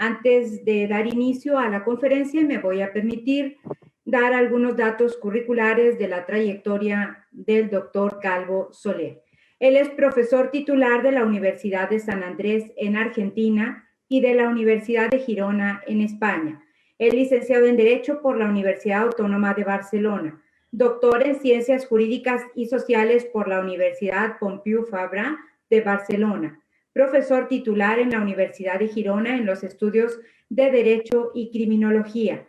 Antes de dar inicio a la conferencia, me voy a permitir dar algunos datos curriculares de la trayectoria del doctor Calvo Soler. Él es profesor titular de la Universidad de San Andrés en Argentina y de la Universidad de Girona en España. Es licenciado en Derecho por la Universidad Autónoma de Barcelona, doctor en Ciencias Jurídicas y Sociales por la Universidad Pompeu Fabra de Barcelona, profesor titular en la Universidad de Girona en los estudios de Derecho y Criminología,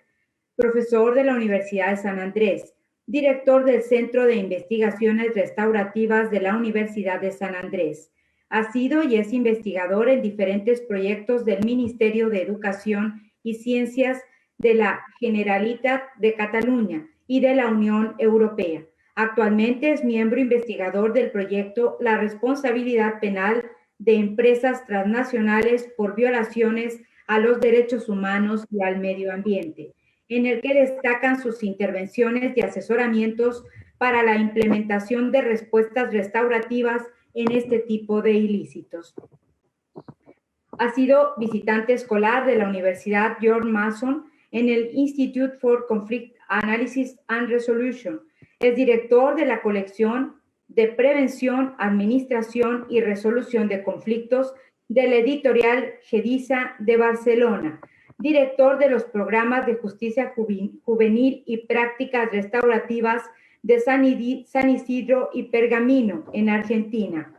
profesor de la Universidad de San Andrés, director del Centro de Investigaciones Restaurativas de la Universidad de San Andrés. Ha sido y es investigador en diferentes proyectos del Ministerio de Educación y Ciencias de la Generalitat de Cataluña y de la Unión Europea. Actualmente es miembro investigador del proyecto La Responsabilidad Penal de Empresas Transnacionales por Violaciones a los Derechos Humanos y al Medio Ambiente, en el que destacan sus intervenciones y asesoramientos para la implementación de respuestas restaurativas en este tipo de ilícitos. Ha sido visitante escolar de la Universidad George Mason en el Institute for Conflict Analysis and Resolution. Es director de la colección de Prevención, Administración y Resolución de Conflictos de la editorial Gedisa de Barcelona, director de los programas de justicia juvenil y prácticas restaurativas de San Isidro y Pergamino en Argentina,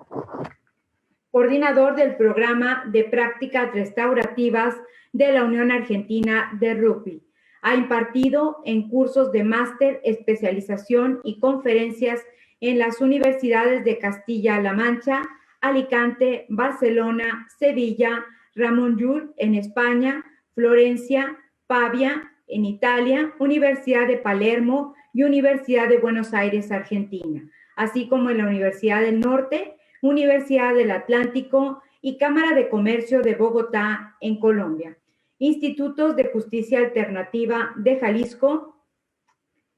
coordinador del programa de prácticas restaurativas de la Unión Argentina de Rugby. Ha impartido en cursos de máster, especialización y conferencias en las universidades de Castilla-La Mancha, Alicante, Barcelona, Sevilla, Ramon Llull en España, Florencia, Pavia en Italia, Universidad de Palermo y Universidad de Buenos Aires, Argentina, así como en la Universidad del Norte, Universidad del Atlántico y Cámara de Comercio de Bogotá en Colombia. Institutos de Justicia Alternativa de Jalisco,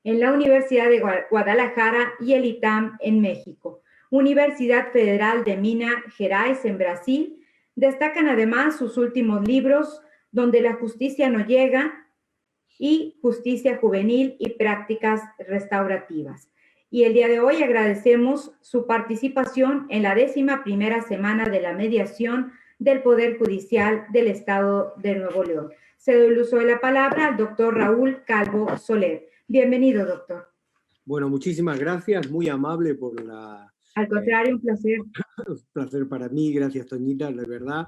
en la Universidad de Guadalajara y el ITAM en México. Universidad Federal de Minas Gerais en Brasil. Destacan además sus últimos libros, Donde la justicia no llega y Justicia Juvenil y Prácticas Restaurativas. Y el día de hoy agradecemos su participación en la 11ª semana de la mediación del Poder Judicial del Estado de Nuevo León. Cedo el uso de la palabra al doctor Raúl Calvo Soler. Bienvenido, doctor. Bueno, muchísimas gracias, muy amable por la... Al contrario, un placer. Un placer para mí, gracias Toñita, de verdad.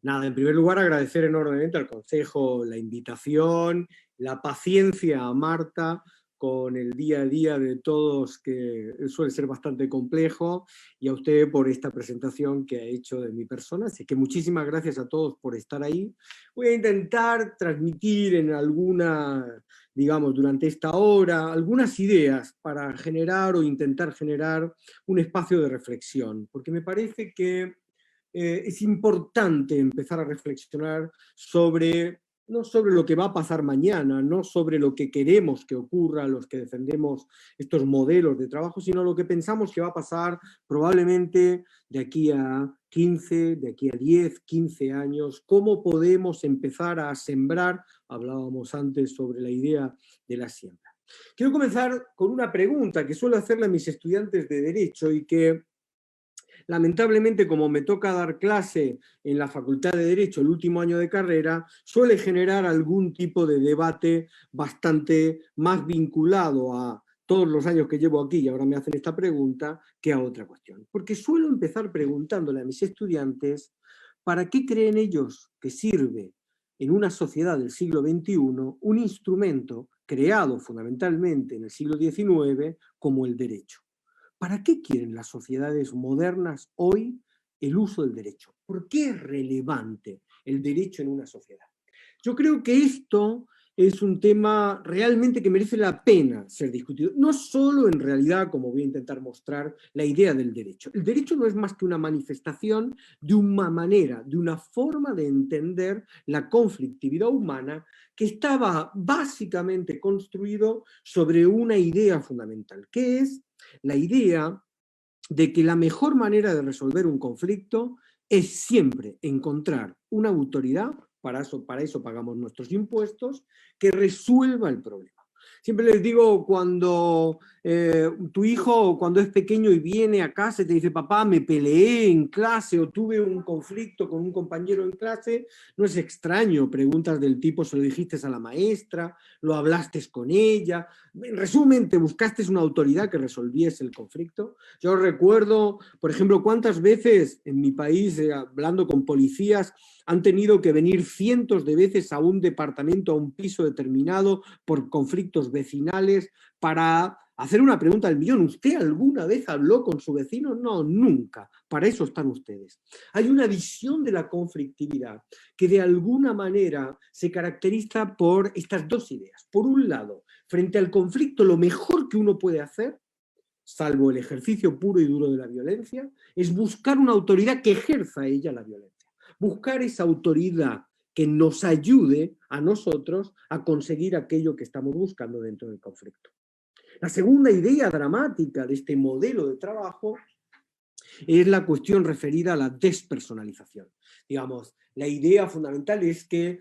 Nada, en primer lugar agradecer enormemente al Consejo la invitación, la paciencia a Marta con el día a día de todos, que suele ser bastante complejo, y a usted por esta presentación que ha hecho de mi persona. Así que muchísimas gracias a todos por estar ahí. Voy a intentar transmitir en alguna, digamos, durante esta hora, algunas ideas para generar o intentar generar un espacio de reflexión, porque me parece que es importante empezar a reflexionar sobre, no sobre lo que va a pasar mañana, no sobre lo que queremos que ocurra, los que defendemos estos modelos de trabajo, sino lo que pensamos que va a pasar probablemente de aquí a 15, de aquí a 10, 15 años, cómo podemos empezar a sembrar, hablábamos antes sobre la idea de la siembra. Quiero comenzar con una pregunta que suelo hacerle a mis estudiantes de Derecho y que lamentablemente, como me toca dar clase en la Facultad de Derecho el último año de carrera, suele generar algún tipo de debate bastante más vinculado a todos los años que llevo aquí, y ahora me hacen esta pregunta, que a otra cuestión. Porque suelo empezar preguntándole a mis estudiantes, ¿para qué creen ellos que sirve en una sociedad del siglo XXI un instrumento creado fundamentalmente en el siglo XIX como el derecho? ¿Para qué quieren las sociedades modernas hoy el uso del derecho? ¿Por qué es relevante el derecho en una sociedad? Yo creo que esto es un tema realmente que merece la pena ser discutido. No solo en realidad, como voy a intentar mostrar, la idea del derecho. El derecho no es más que una manifestación de una manera, de una forma de entender la conflictividad humana que estaba básicamente construido sobre una idea fundamental, que es la idea de que la mejor manera de resolver un conflicto es siempre encontrar una autoridad, para eso pagamos nuestros impuestos, que resuelva el problema. Siempre les digo, cuando tu hijo, cuando es pequeño y viene a casa y te dice, papá, me peleé en clase o tuve un conflicto con un compañero en clase, no es extraño, preguntas del tipo, ¿se lo dijiste a la maestra? ¿Lo hablaste con ella? En resumen, ¿te buscaste una autoridad que resolviese el conflicto? Yo recuerdo, por ejemplo, cuántas veces en mi país, hablando con policías, han tenido que venir cientos de veces a un departamento, a un piso determinado por conflictos vecinales para hacer una pregunta del millón. ¿Usted alguna vez habló con su vecino? No, nunca. Para eso están ustedes. Hay una visión de la conflictividad que de alguna manera se caracteriza por estas dos ideas. Por un lado, frente al conflicto, lo mejor que uno puede hacer, salvo el ejercicio puro y duro de la violencia, es buscar una autoridad que ejerza ella la violencia. Buscar esa autoridad que nos ayude a nosotros a conseguir aquello que estamos buscando dentro del conflicto. La segunda idea dramática de este modelo de trabajo es la cuestión referida a la despersonalización. Digamos, la idea fundamental es que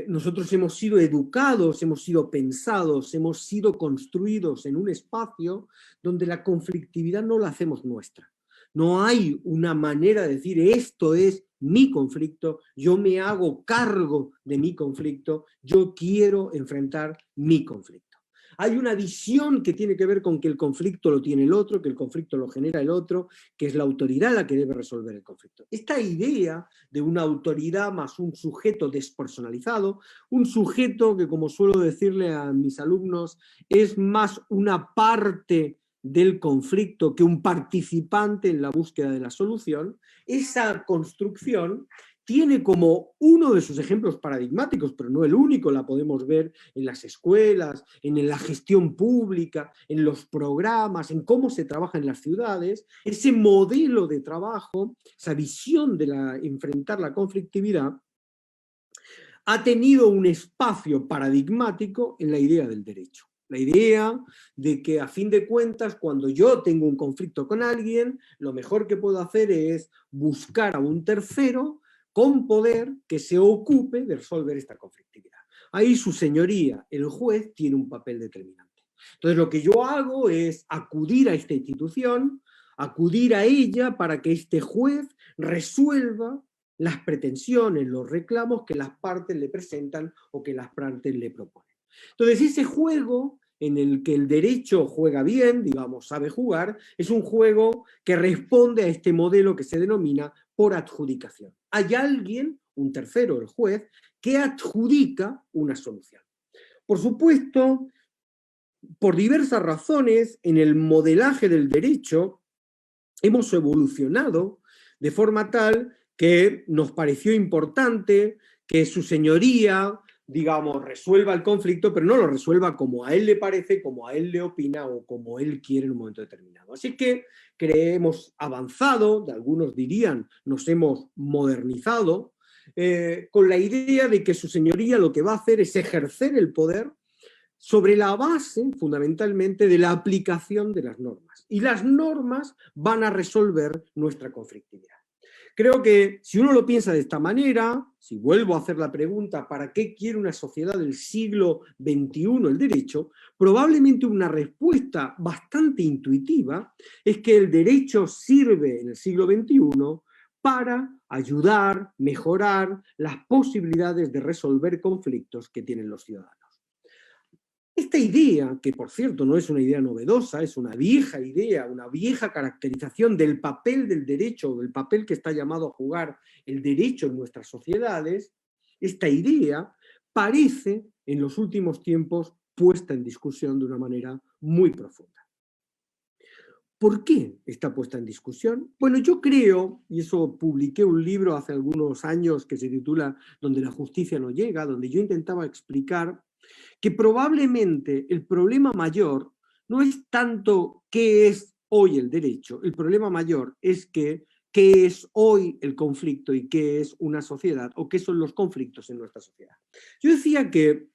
nosotros hemos sido educados, hemos sido pensados, hemos sido construidos en un espacio donde la conflictividad no la hacemos nuestra. No hay una manera de decir esto es mi conflicto, yo me hago cargo de mi conflicto, yo quiero enfrentar mi conflicto. Hay una visión que tiene que ver con que el conflicto lo tiene el otro, que el conflicto lo genera el otro, que es la autoridad la que debe resolver el conflicto. Esta idea de una autoridad más un sujeto despersonalizado, un sujeto que, como suelo decirle a mis alumnos, es más una parte del conflicto que un participante en la búsqueda de la solución, esa construcción tiene como uno de sus ejemplos paradigmáticos, pero no el único, la podemos ver en las escuelas, en la gestión pública, en los programas, en cómo se trabaja en las ciudades, ese modelo de trabajo, esa visión de enfrentar la conflictividad, ha tenido un espacio paradigmático en la idea del derecho. La idea de que, a fin de cuentas, cuando yo tengo un conflicto con alguien, lo mejor que puedo hacer es buscar a un tercero con poder que se ocupe de resolver esta conflictividad. Ahí su señoría, el juez, tiene un papel determinante. Entonces lo que yo hago es acudir a esta institución, acudir a ella para que este juez resuelva las pretensiones, los reclamos que las partes le presentan o que las partes le proponen. Entonces ese juego en el que el derecho juega bien, digamos, sabe jugar, es un juego que responde a este modelo que se denomina por adjudicación. Hay alguien, un tercero, el juez, que adjudica una solución. Por supuesto, por diversas razones, en el modelaje del derecho hemos evolucionado de forma tal que nos pareció importante que su señoría, digamos, resuelva el conflicto, pero no lo resuelva como a él le parece, como a él le opina o como él quiere en un momento determinado. Así que hemos avanzado, algunos dirían, nos hemos modernizado, con la idea de que su señoría lo que va a hacer es ejercer el poder sobre la base, fundamentalmente, de la aplicación de las normas. Y las normas van a resolver nuestra conflictividad. Creo que si uno lo piensa de esta manera, si vuelvo a hacer la pregunta, ¿para qué quiere una sociedad del siglo XXI el derecho? Probablemente una respuesta bastante intuitiva es que el derecho sirve en el siglo XXI para ayudar, mejorar las posibilidades de resolver conflictos que tienen los ciudadanos. Esta idea, que por cierto no es una idea novedosa, es una vieja idea, una vieja caracterización del papel del derecho, del papel que está llamado a jugar el derecho en nuestras sociedades, esta idea parece en los últimos tiempos puesta en discusión de una manera muy profunda. ¿Por qué está puesta en discusión? Bueno, yo creo, y eso publiqué un libro hace algunos años que se titula Donde la justicia no llega, donde yo intentaba explicar que probablemente el problema mayor no es tanto qué es hoy el derecho, el problema mayor es qué es hoy el conflicto y qué es una sociedad o qué son los conflictos en nuestra sociedad. Yo decía que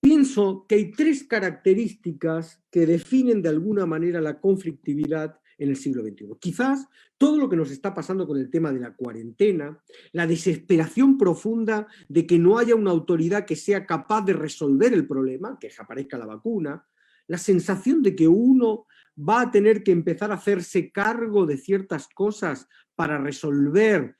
pienso que hay tres características que definen de alguna manera la conflictividad en el siglo XXI. Quizás todo lo que nos está pasando con el tema de la cuarentena, la desesperación profunda de que no haya una autoridad que sea capaz de resolver el problema, que aparezca la vacuna, la sensación de que uno va a tener que empezar a hacerse cargo de ciertas cosas para resolver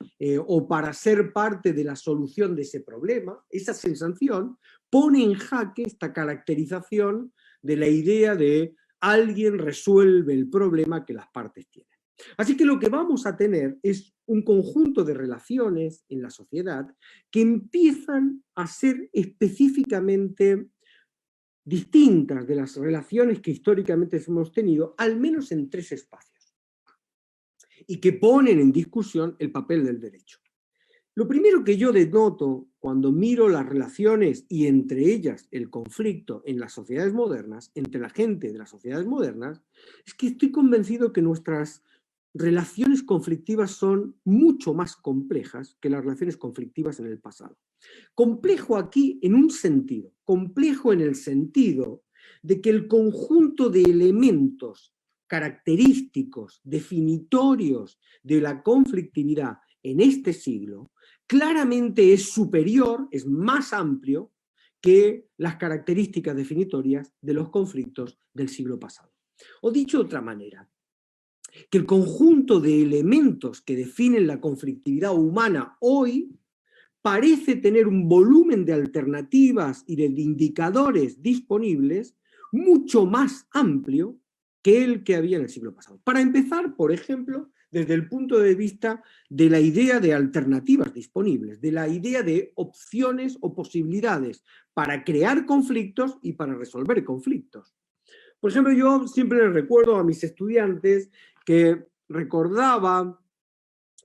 o para ser parte de la solución de ese problema, esa sensación pone en jaque esta caracterización de la idea de alguien resuelve el problema que las partes tienen. Así que lo que vamos a tener es un conjunto de relaciones en la sociedad que empiezan a ser específicamente distintas de las relaciones que históricamente hemos tenido, al menos en tres espacios, y que ponen en discusión el papel del derecho. Lo primero que yo denoto cuando miro las relaciones y entre ellas el conflicto en las sociedades modernas, entre la gente de las sociedades modernas, es que estoy convencido que nuestras relaciones conflictivas son mucho más complejas que las relaciones conflictivas en el pasado. Complejo aquí en un sentido, complejo en el sentido de que el conjunto de elementos característicos, definitorios de la conflictividad en este siglo, claramente es superior, es más amplio que las características definitorias de los conflictos del siglo pasado. O dicho de otra manera, que el conjunto de elementos que definen la conflictividad humana hoy parece tener un volumen de alternativas y de indicadores disponibles mucho más amplio que el que había en el siglo pasado. Para empezar, por ejemplo, desde el punto de vista de la idea de alternativas disponibles, de la idea de opciones o posibilidades para crear conflictos y para resolver conflictos. Por ejemplo, yo siempre les recuerdo a mis estudiantes que recordaba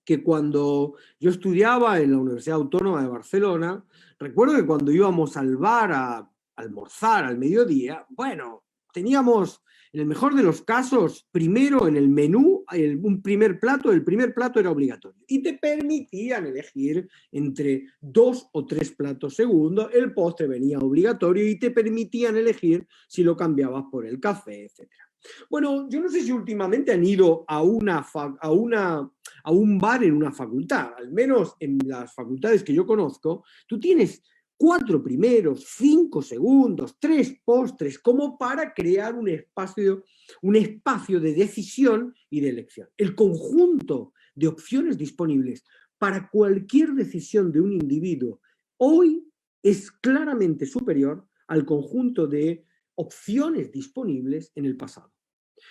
que cuando yo estudiaba en la Universidad Autónoma de Barcelona, recuerdo que cuando íbamos al bar a almorzar al mediodía, bueno, teníamos, en el mejor de los casos, primero en el menú un primer plato, el primer plato era obligatorio y te permitían elegir entre 2 o 3 platos segundos, el postre venía obligatorio y te permitían elegir si lo cambiabas por el café, etc. Bueno, yo no sé si últimamente han ido a un bar en una facultad, al menos en las facultades que yo conozco, tú tienes 4 primeros, 5 segundos, 3 postres, como para crear un espacio de decisión y de elección. El conjunto de opciones disponibles para cualquier decisión de un individuo hoy es claramente superior al conjunto de opciones disponibles en el pasado.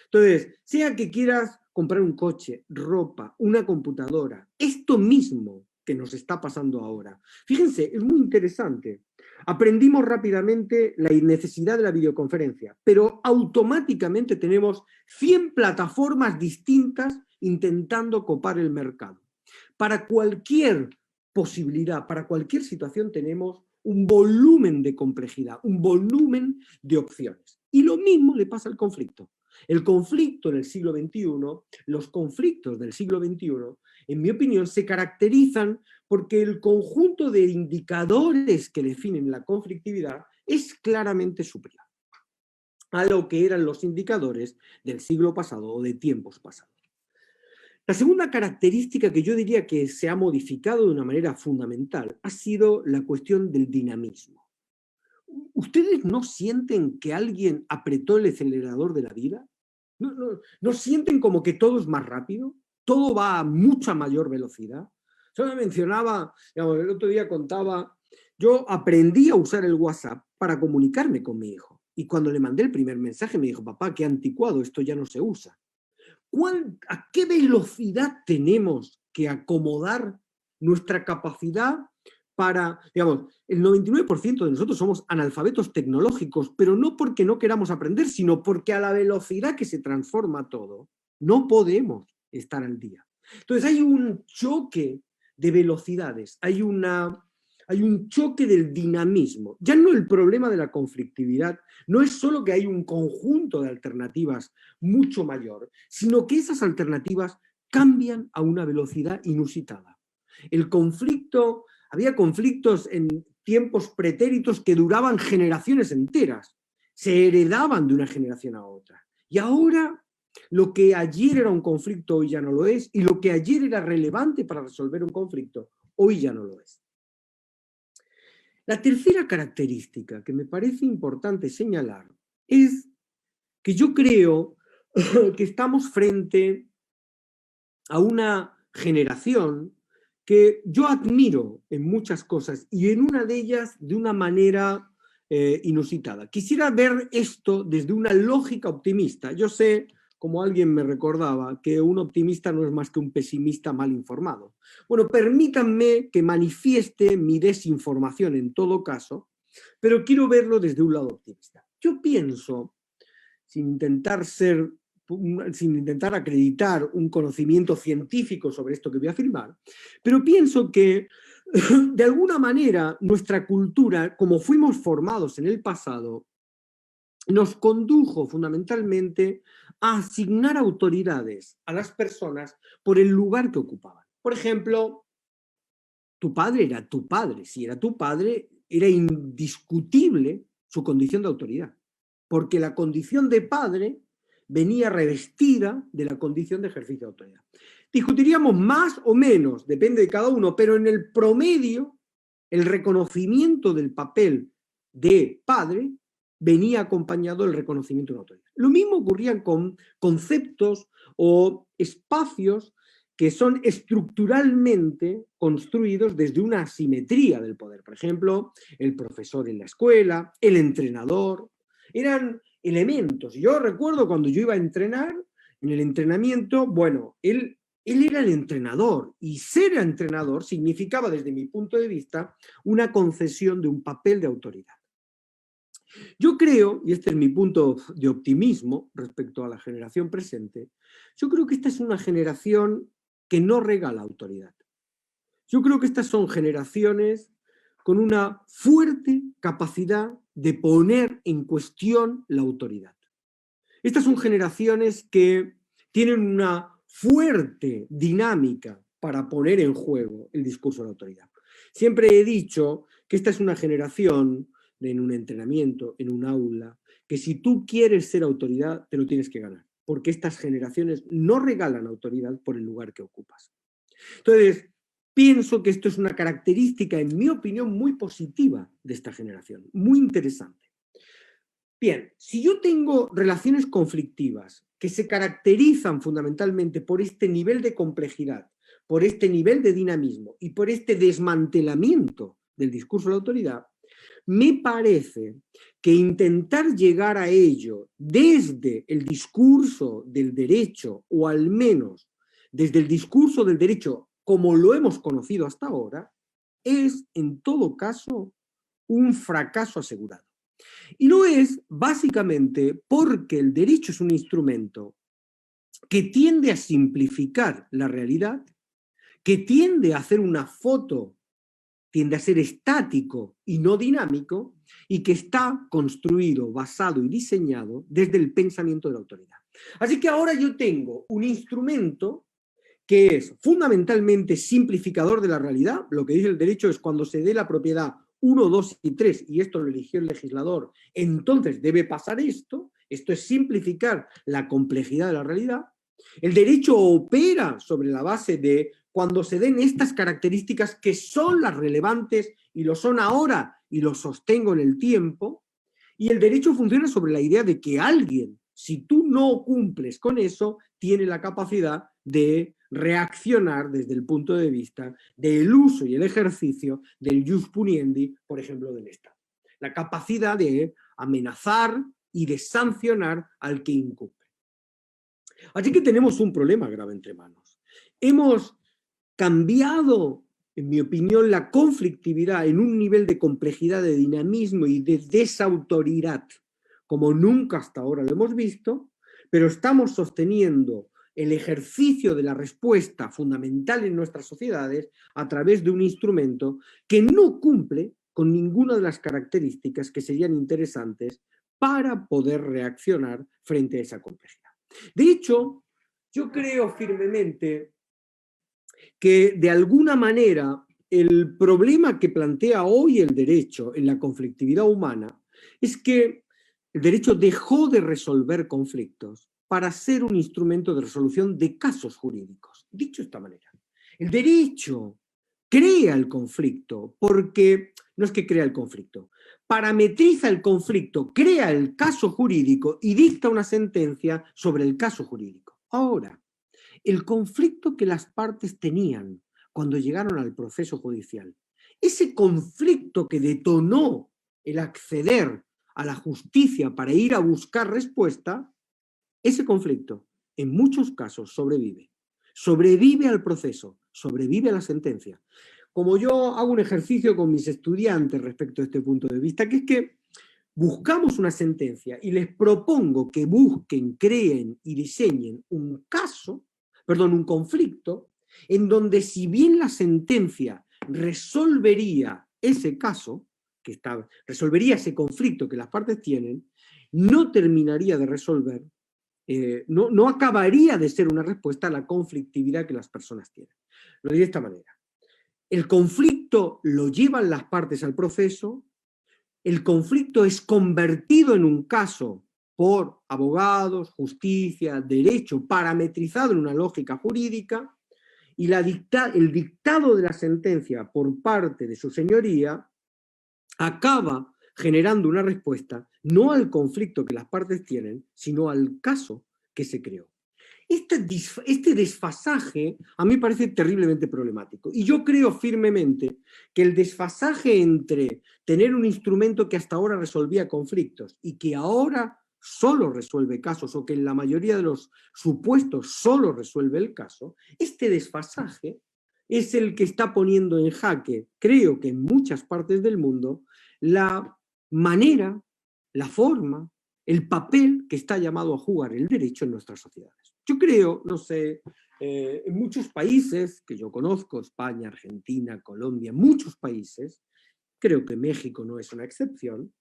Entonces, sea que quieras comprar un coche, ropa, una computadora, esto mismo que nos está pasando ahora. Fíjense, es muy interesante. Aprendimos rápidamente la necesidad de la videoconferencia, pero automáticamente tenemos 100 plataformas distintas intentando copar el mercado. Para cualquier posibilidad, para cualquier situación tenemos un volumen de complejidad, un volumen de opciones. Y lo mismo le pasa al conflicto. El conflicto en el siglo XXI, los conflictos del siglo XXI, en mi opinión, se caracterizan porque el conjunto de indicadores que definen la conflictividad es claramente superior a lo que eran los indicadores del siglo pasado o de tiempos pasados. La segunda característica que yo diría que se ha modificado de una manera fundamental ha sido la cuestión del dinamismo. ¿Ustedes no sienten que alguien apretó el acelerador de la vida? ¿No sienten como que todo es más rápido? ¿Todo va a mucha mayor velocidad? Yo me mencionaba, digamos, el otro día contaba, yo aprendí a usar el WhatsApp para comunicarme con mi hijo. Y cuando le mandé el primer mensaje me dijo, papá, qué anticuado, esto ya no se usa. ¿A qué velocidad tenemos que acomodar nuestra capacidad para, digamos, el 99% de nosotros somos analfabetos tecnológicos, pero no porque no queramos aprender, sino porque a la velocidad que se transforma todo, no podemos estar al día. Entonces hay un choque de velocidades, hay un choque del dinamismo. Ya no el problema de la conflictividad, no es solo que hay un conjunto de alternativas mucho mayor, sino que esas alternativas cambian a una velocidad inusitada. El conflicto, había conflictos en tiempos pretéritos que duraban generaciones enteras, se heredaban de una generación a otra. Y ahora lo que ayer era un conflicto hoy ya no lo es, y lo que ayer era relevante para resolver un conflicto hoy ya no lo es. La tercera característica que me parece importante señalar es que yo creo que estamos frente a una generación que yo admiro en muchas cosas y en una de ellas de una manera inusitada. Quisiera ver esto desde una lógica optimista. Yo sé, como alguien me recordaba, que un optimista no es más que un pesimista mal informado. Bueno, permítanme que manifieste mi desinformación en todo caso, pero quiero verlo desde un lado optimista. Yo pienso, sin intentar acreditar un conocimiento científico sobre esto que voy a afirmar, pero pienso que de alguna manera nuestra cultura, como fuimos formados en el pasado, nos condujo fundamentalmente a asignar autoridades a las personas por el lugar que ocupaban. Por ejemplo, tu padre era tu padre. Si era tu padre, era indiscutible su condición de autoridad, porque la condición de padre venía revestida de la condición de ejercicio de autoridad. Discutiríamos más o menos, depende de cada uno, pero en el promedio, el reconocimiento del papel de padre venía acompañado del reconocimiento de una autoridad. Lo mismo ocurría con conceptos o espacios que son estructuralmente construidos desde una asimetría del poder. Por ejemplo, el profesor en la escuela, el entrenador, eran elementos. Yo recuerdo cuando yo iba a entrenar, en el entrenamiento, bueno, él era el entrenador, y ser entrenador significaba, desde mi punto de vista, una concesión de un papel de autoridad. Yo creo, y este es mi punto de optimismo respecto a la generación presente, yo creo que esta es una generación que no regala autoridad. Yo creo que estas son generaciones con una fuerte capacidad de poner en cuestión la autoridad. Estas son generaciones que tienen una fuerte dinámica para poner en juego el discurso de la autoridad. Siempre he dicho que esta es una generación en un entrenamiento, en un aula, que si tú quieres ser autoridad, te lo tienes que ganar, porque estas generaciones no regalan autoridad por el lugar que ocupas. Entonces, pienso que esto es una característica, en mi opinión, muy positiva de esta generación, muy interesante. Bien, si yo tengo relaciones conflictivas que se caracterizan fundamentalmente por este nivel de complejidad, por este nivel de dinamismo y por este desmantelamiento del discurso de la autoridad, me parece que intentar llegar a ello desde el discurso del derecho, o al menos desde el discurso del derecho como lo hemos conocido hasta ahora, es en todo caso un fracaso asegurado. Y lo es básicamente porque el derecho es un instrumento que tiende a simplificar la realidad, que tiende a hacer una foto, tiende a ser estático y no dinámico, y que está construido, basado y diseñado desde el pensamiento de la autoridad. Así que ahora yo tengo un instrumento que es fundamentalmente simplificador de la realidad. Lo que dice el derecho es cuando se dé la propiedad 1, 2 y 3, y esto lo eligió el legislador, entonces debe pasar esto. Esto es simplificar la complejidad de la realidad. El derecho opera sobre la base de cuando se den estas características que son las relevantes y lo son ahora y lo sostengo en el tiempo, y el derecho funciona sobre la idea de que alguien, si tú no cumples con eso, tiene la capacidad de reaccionar desde el punto de vista del uso y el ejercicio del jus puniendi, por ejemplo, del Estado. La capacidad de amenazar y de sancionar al que incumple. Así que tenemos un problema grave entre manos. Hemos cambiado, en mi opinión, la conflictividad en un nivel de complejidad, de dinamismo y de desautoridad, como nunca hasta ahora lo hemos visto, pero estamos sosteniendo el ejercicio de la respuesta fundamental en nuestras sociedades a través de un instrumento que no cumple con ninguna de las características que serían interesantes para poder reaccionar frente a esa complejidad. De hecho, yo creo firmemente que de alguna manera el problema que plantea hoy el derecho en la conflictividad humana es que el derecho dejó de resolver conflictos para ser un instrumento de resolución de casos jurídicos. Dicho de esta manera, el derecho crea el conflicto porque, no es que crea el conflicto, parametriza el conflicto, crea el caso jurídico y dicta una sentencia sobre el caso jurídico. Ahora, el conflicto que las partes tenían cuando llegaron al proceso judicial, ese conflicto que detonó el acceder a la justicia para ir a buscar respuesta, ese conflicto en muchos casos sobrevive. Sobrevive al proceso, sobrevive a la sentencia. Como yo hago un ejercicio con mis estudiantes respecto a este punto de vista, que es que buscamos una sentencia y les propongo que busquen, creen y diseñen un conflicto, en donde si bien la sentencia resolvería ese caso, resolvería ese conflicto que las partes tienen, no terminaría de resolver, no acabaría de ser una respuesta a la conflictividad que las personas tienen. Lo diré de esta manera. El conflicto lo llevan las partes al proceso, el conflicto es convertido en un caso por abogados, justicia, derecho, parametrizado en una lógica jurídica, y el dictado de la sentencia por parte de su señoría acaba generando una respuesta no al conflicto que las partes tienen, sino al caso que se creó. Este desfasaje a mí me parece terriblemente problemático. Y yo creo firmemente que el desfasaje entre tener un instrumento que hasta ahora resolvía conflictos y que ahora solo resuelve casos, o que en la mayoría de los supuestos solo resuelve el caso, este desfasaje es el que está poniendo en jaque, creo que en muchas partes del mundo, la manera, la forma, el papel que está llamado a jugar el derecho en nuestras sociedades. Yo creo, no sé, en muchos países que yo conozco, España, Argentina, Colombia, muchos países, creo que México no es una excepción,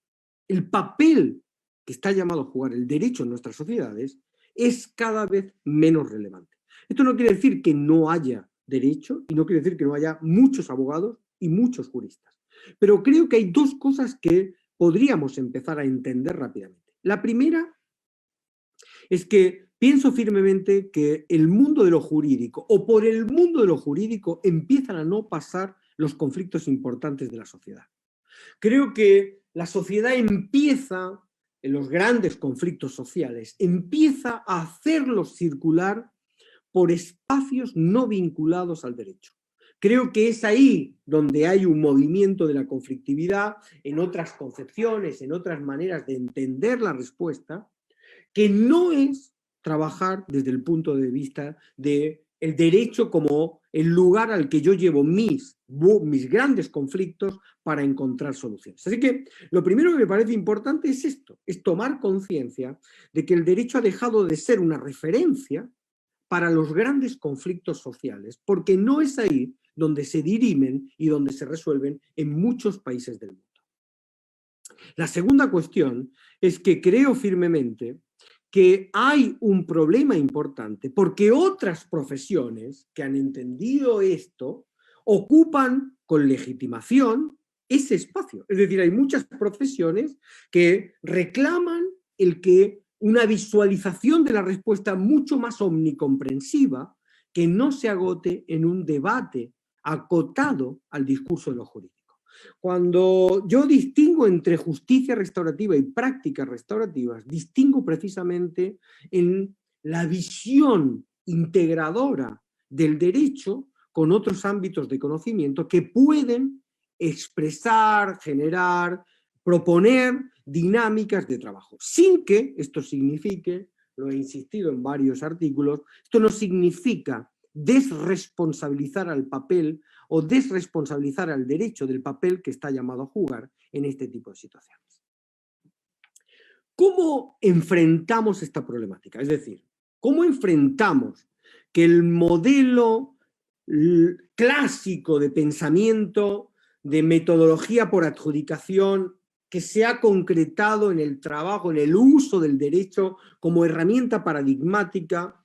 el papel que está llamado a jugar el derecho en nuestras sociedades es cada vez menos relevante. Esto no quiere decir que no haya derecho y no quiere decir que no haya muchos abogados y muchos juristas. Pero creo que hay dos cosas que podríamos empezar a entender rápidamente. La primera es que pienso firmemente que el mundo de lo jurídico, o por el mundo de lo jurídico, empiezan a no pasar los conflictos importantes de la sociedad. Creo que la sociedad empieza, en los grandes conflictos sociales, empieza a hacerlos circular por espacios no vinculados al derecho. Creo que es ahí donde hay un movimiento de la conflictividad, en otras concepciones, en otras maneras de entender la respuesta, que no es trabajar desde el punto de vista del derecho como el lugar al que yo llevo mis grandes conflictos para encontrar soluciones. Así que lo primero que me parece importante es esto, es tomar conciencia de que el derecho ha dejado de ser una referencia para los grandes conflictos sociales, porque no es ahí donde se dirimen y donde se resuelven en muchos países del mundo. La segunda cuestión es que creo firmemente que hay un problema importante porque otras profesiones que han entendido esto ocupan con legitimación ese espacio. Es decir, hay muchas profesiones que reclaman una visualización de la respuesta mucho más omnicomprensiva, que no se agote en un debate acotado al discurso de lo jurídico. Cuando yo distingo entre justicia restaurativa y prácticas restaurativas, distingo precisamente en la visión integradora del derecho con otros ámbitos de conocimiento que pueden expresar, generar, proponer dinámicas de trabajo, sin que esto signifique, lo he insistido en varios artículos, esto no significa desresponsabilizar al papel o desresponsabilizar al derecho del papel que está llamado a jugar en este tipo de situaciones. ¿Cómo enfrentamos esta problemática? Es decir, ¿cómo enfrentamos que el modelo clásico de pensamiento, de metodología por adjudicación, que se ha concretado en el trabajo, en el uso del derecho como herramienta paradigmática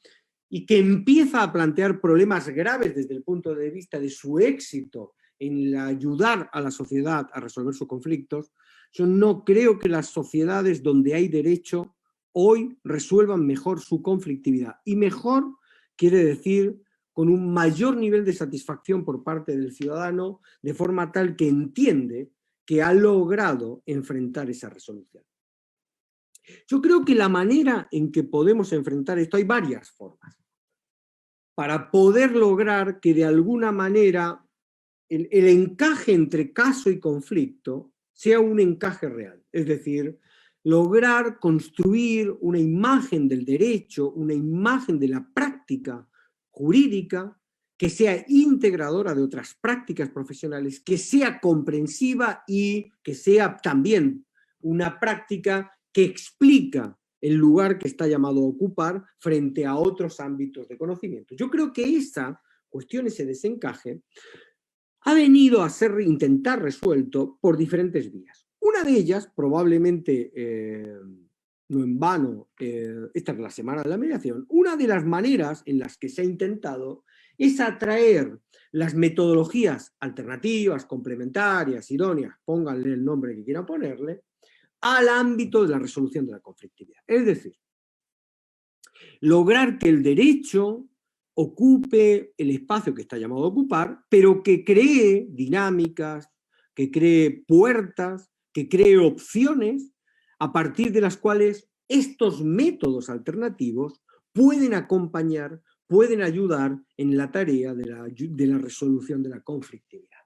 y que empieza a plantear problemas graves desde el punto de vista de su éxito en ayudar a la sociedad a resolver sus conflictos, yo no creo que las sociedades donde hay derecho hoy resuelvan mejor su conflictividad. Y mejor quiere decir con un mayor nivel de satisfacción por parte del ciudadano, de forma tal que entiende que ha logrado enfrentar esa resolución. Yo creo que la manera en que podemos enfrentar esto, hay varias formas, para poder lograr que de alguna manera el encaje entre caso y conflicto sea un encaje real. Es decir, lograr construir una imagen del derecho, una imagen de la práctica jurídica que sea integradora de otras prácticas profesionales, que sea comprensiva y que sea también una práctica que explica el lugar que está llamado a ocupar frente a otros ámbitos de conocimiento. Yo creo que esa cuestión, ese desencaje, ha venido a ser intentar resuelto por diferentes vías. Una de ellas, probablemente no en vano, esta es la Semana de la Mediación, una de las maneras en las que se ha intentado es atraer las metodologías alternativas, complementarias, idóneas, pónganle el nombre que quieran ponerle, al ámbito de la resolución de la conflictividad. Es decir, lograr que el derecho ocupe el espacio que está llamado a ocupar, pero que cree dinámicas, que cree puertas, que cree opciones a partir de las cuales estos métodos alternativos pueden acompañar, pueden ayudar en la tarea de la resolución de la conflictividad.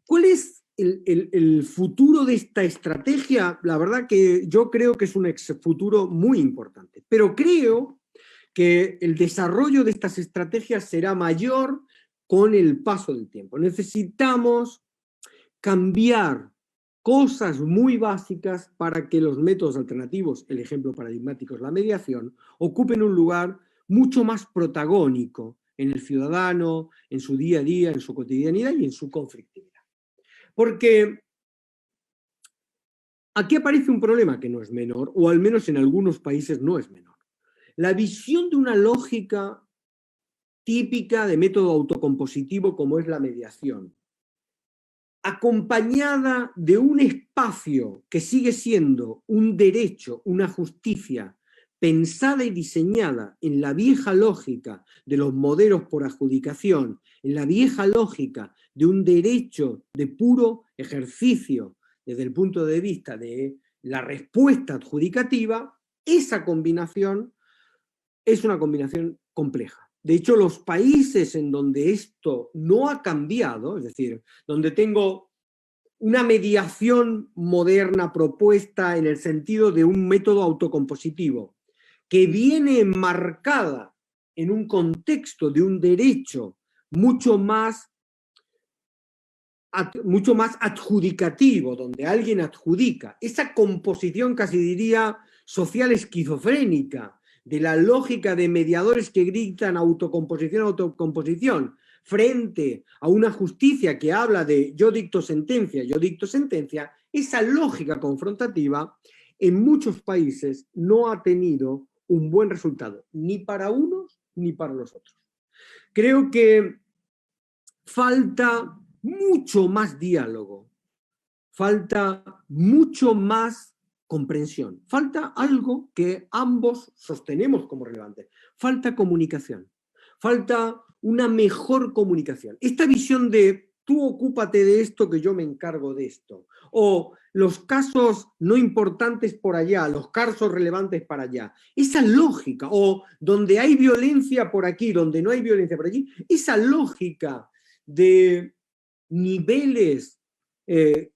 ¿Cuál es el futuro de esta estrategia? La verdad que yo creo que es un futuro muy importante, pero creo que el desarrollo de estas estrategias será mayor con el paso del tiempo. Necesitamos cambiar cosas muy básicas para que los métodos alternativos, el ejemplo paradigmático es la mediación, ocupen un lugar mucho más protagónico en el ciudadano, en su día a día, en su cotidianidad y en su conflictividad. Porque aquí aparece un problema que no es menor, o al menos en algunos países no es menor. La visión de una lógica típica de método autocompositivo como es la mediación, acompañada de un espacio que sigue siendo un derecho, una justicia pensada y diseñada en la vieja lógica de los modelos por adjudicación, en la vieja lógica de un derecho de puro ejercicio desde el punto de vista de la respuesta adjudicativa, esa combinación es una combinación compleja. De hecho, los países en donde esto no ha cambiado, es decir, donde tengo una mediación moderna propuesta en el sentido de un método autocompositivo, que viene enmarcada en un contexto de un derecho mucho más adjudicativo, donde alguien adjudica, esa composición casi diría social esquizofrénica, de la lógica de mediadores que gritan autocomposición, frente a una justicia que habla de yo dicto sentencia, esa lógica confrontativa en muchos países no ha tenido un buen resultado, ni para unos ni para los otros. Creo que falta mucho más diálogo, falta mucho más comprensión, falta algo que ambos sostenemos como relevante, falta comunicación, falta una mejor comunicación. Esta visión de tú ocúpate de esto que yo me encargo de esto, o los casos no importantes por allá, los casos relevantes para allá, esa lógica, o donde hay violencia por aquí, donde no hay violencia por allí, esa lógica de niveles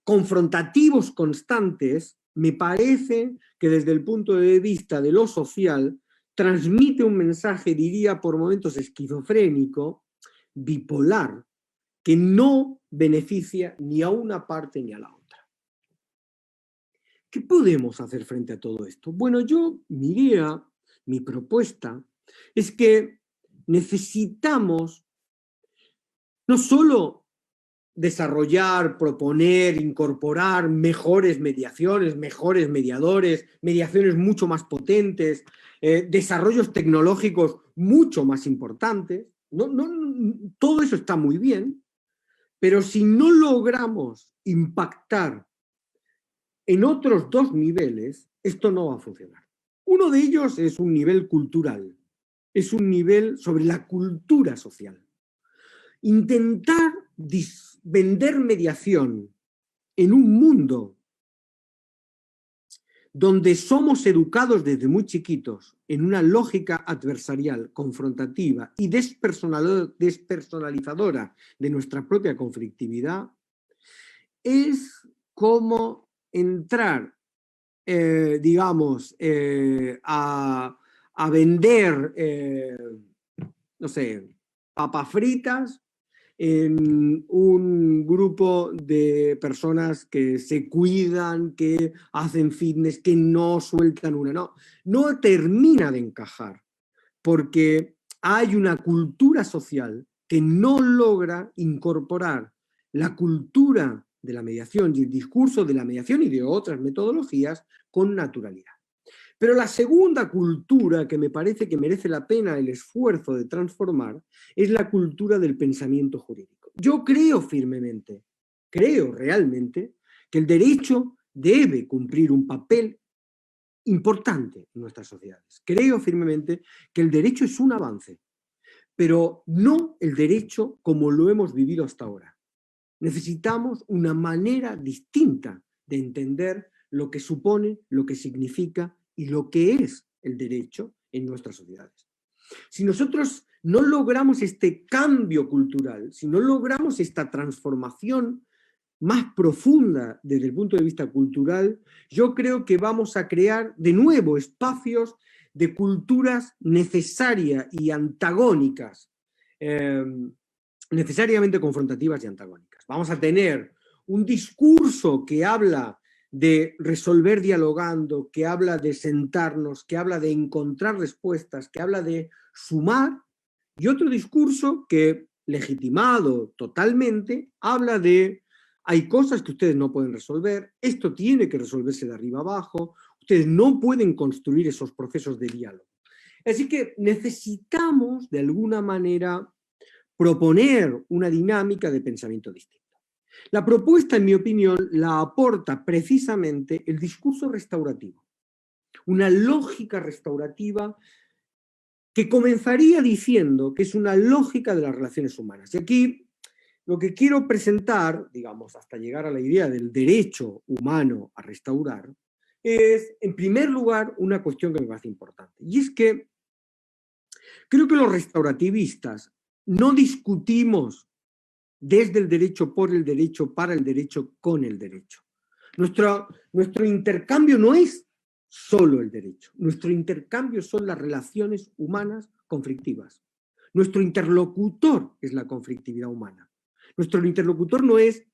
confrontativos constantes, me parece que desde el punto de vista de lo social transmite un mensaje, diría por momentos esquizofrénico, bipolar, que no beneficia ni a una parte ni a la otra. ¿Qué podemos hacer frente a todo esto? Bueno, mi propuesta es que necesitamos no solo desarrollar, proponer, incorporar mejores mediaciones, mejores mediadores, mediaciones mucho más potentes, desarrollos tecnológicos mucho más importantes. Todo eso está muy bien, Pero si no logramos impactar en otros dos niveles, esto no va a funcionar. Uno de ellos es un nivel cultural, es un nivel sobre la cultura social. Intentar vender mediación en un mundo donde somos educados desde muy chiquitos en una lógica adversarial, confrontativa y despersonalizadora de nuestra propia conflictividad, es como entrar, digamos, a vender, no sé, papas fritas en un grupo de personas que se cuidan, que hacen fitness, que no sueltan una. No termina de encajar, porque hay una cultura social que no logra incorporar la cultura de la mediación y el discurso de la mediación y de otras metodologías con naturalidad. Pero la segunda cultura que me parece que merece la pena el esfuerzo de transformar es la cultura del pensamiento jurídico. Yo creo firmemente, creo realmente, que el derecho debe cumplir un papel importante en nuestras sociedades. Creo firmemente que el derecho es un avance, pero no el derecho como lo hemos vivido hasta ahora. Necesitamos una manera distinta de entender lo que supone, lo que significa y lo que es el derecho en nuestras sociedades. Si nosotros no logramos este cambio cultural, si no logramos esta transformación más profunda desde el punto de vista cultural, yo creo que vamos a crear de nuevo espacios de culturas necesarias y antagónicas, necesariamente confrontativas y antagónicas. Vamos a tener un discurso que habla de resolver dialogando, que habla de sentarnos, que habla de encontrar respuestas, que habla de sumar, y otro discurso que, legitimado totalmente, habla de hay cosas que ustedes no pueden resolver, esto tiene que resolverse de arriba abajo, ustedes no pueden construir esos procesos de diálogo. Así que necesitamos, de alguna manera, proponer una dinámica de pensamiento distinta. La propuesta, en mi opinión, la aporta precisamente el discurso restaurativo, una lógica restaurativa que comenzaría diciendo que es una lógica de las relaciones humanas. Y aquí lo que quiero presentar, digamos, hasta llegar a la idea del derecho humano a restaurar, es, en primer lugar, una cuestión que me parece importante. Y es que creo que los restaurativistas no discutimos desde el derecho, por el derecho, para el derecho, con el derecho. Nuestro intercambio no es solo el derecho. Nuestro intercambio son las relaciones humanas conflictivas. Nuestro interlocutor es la conflictividad humana. Nuestro interlocutor no es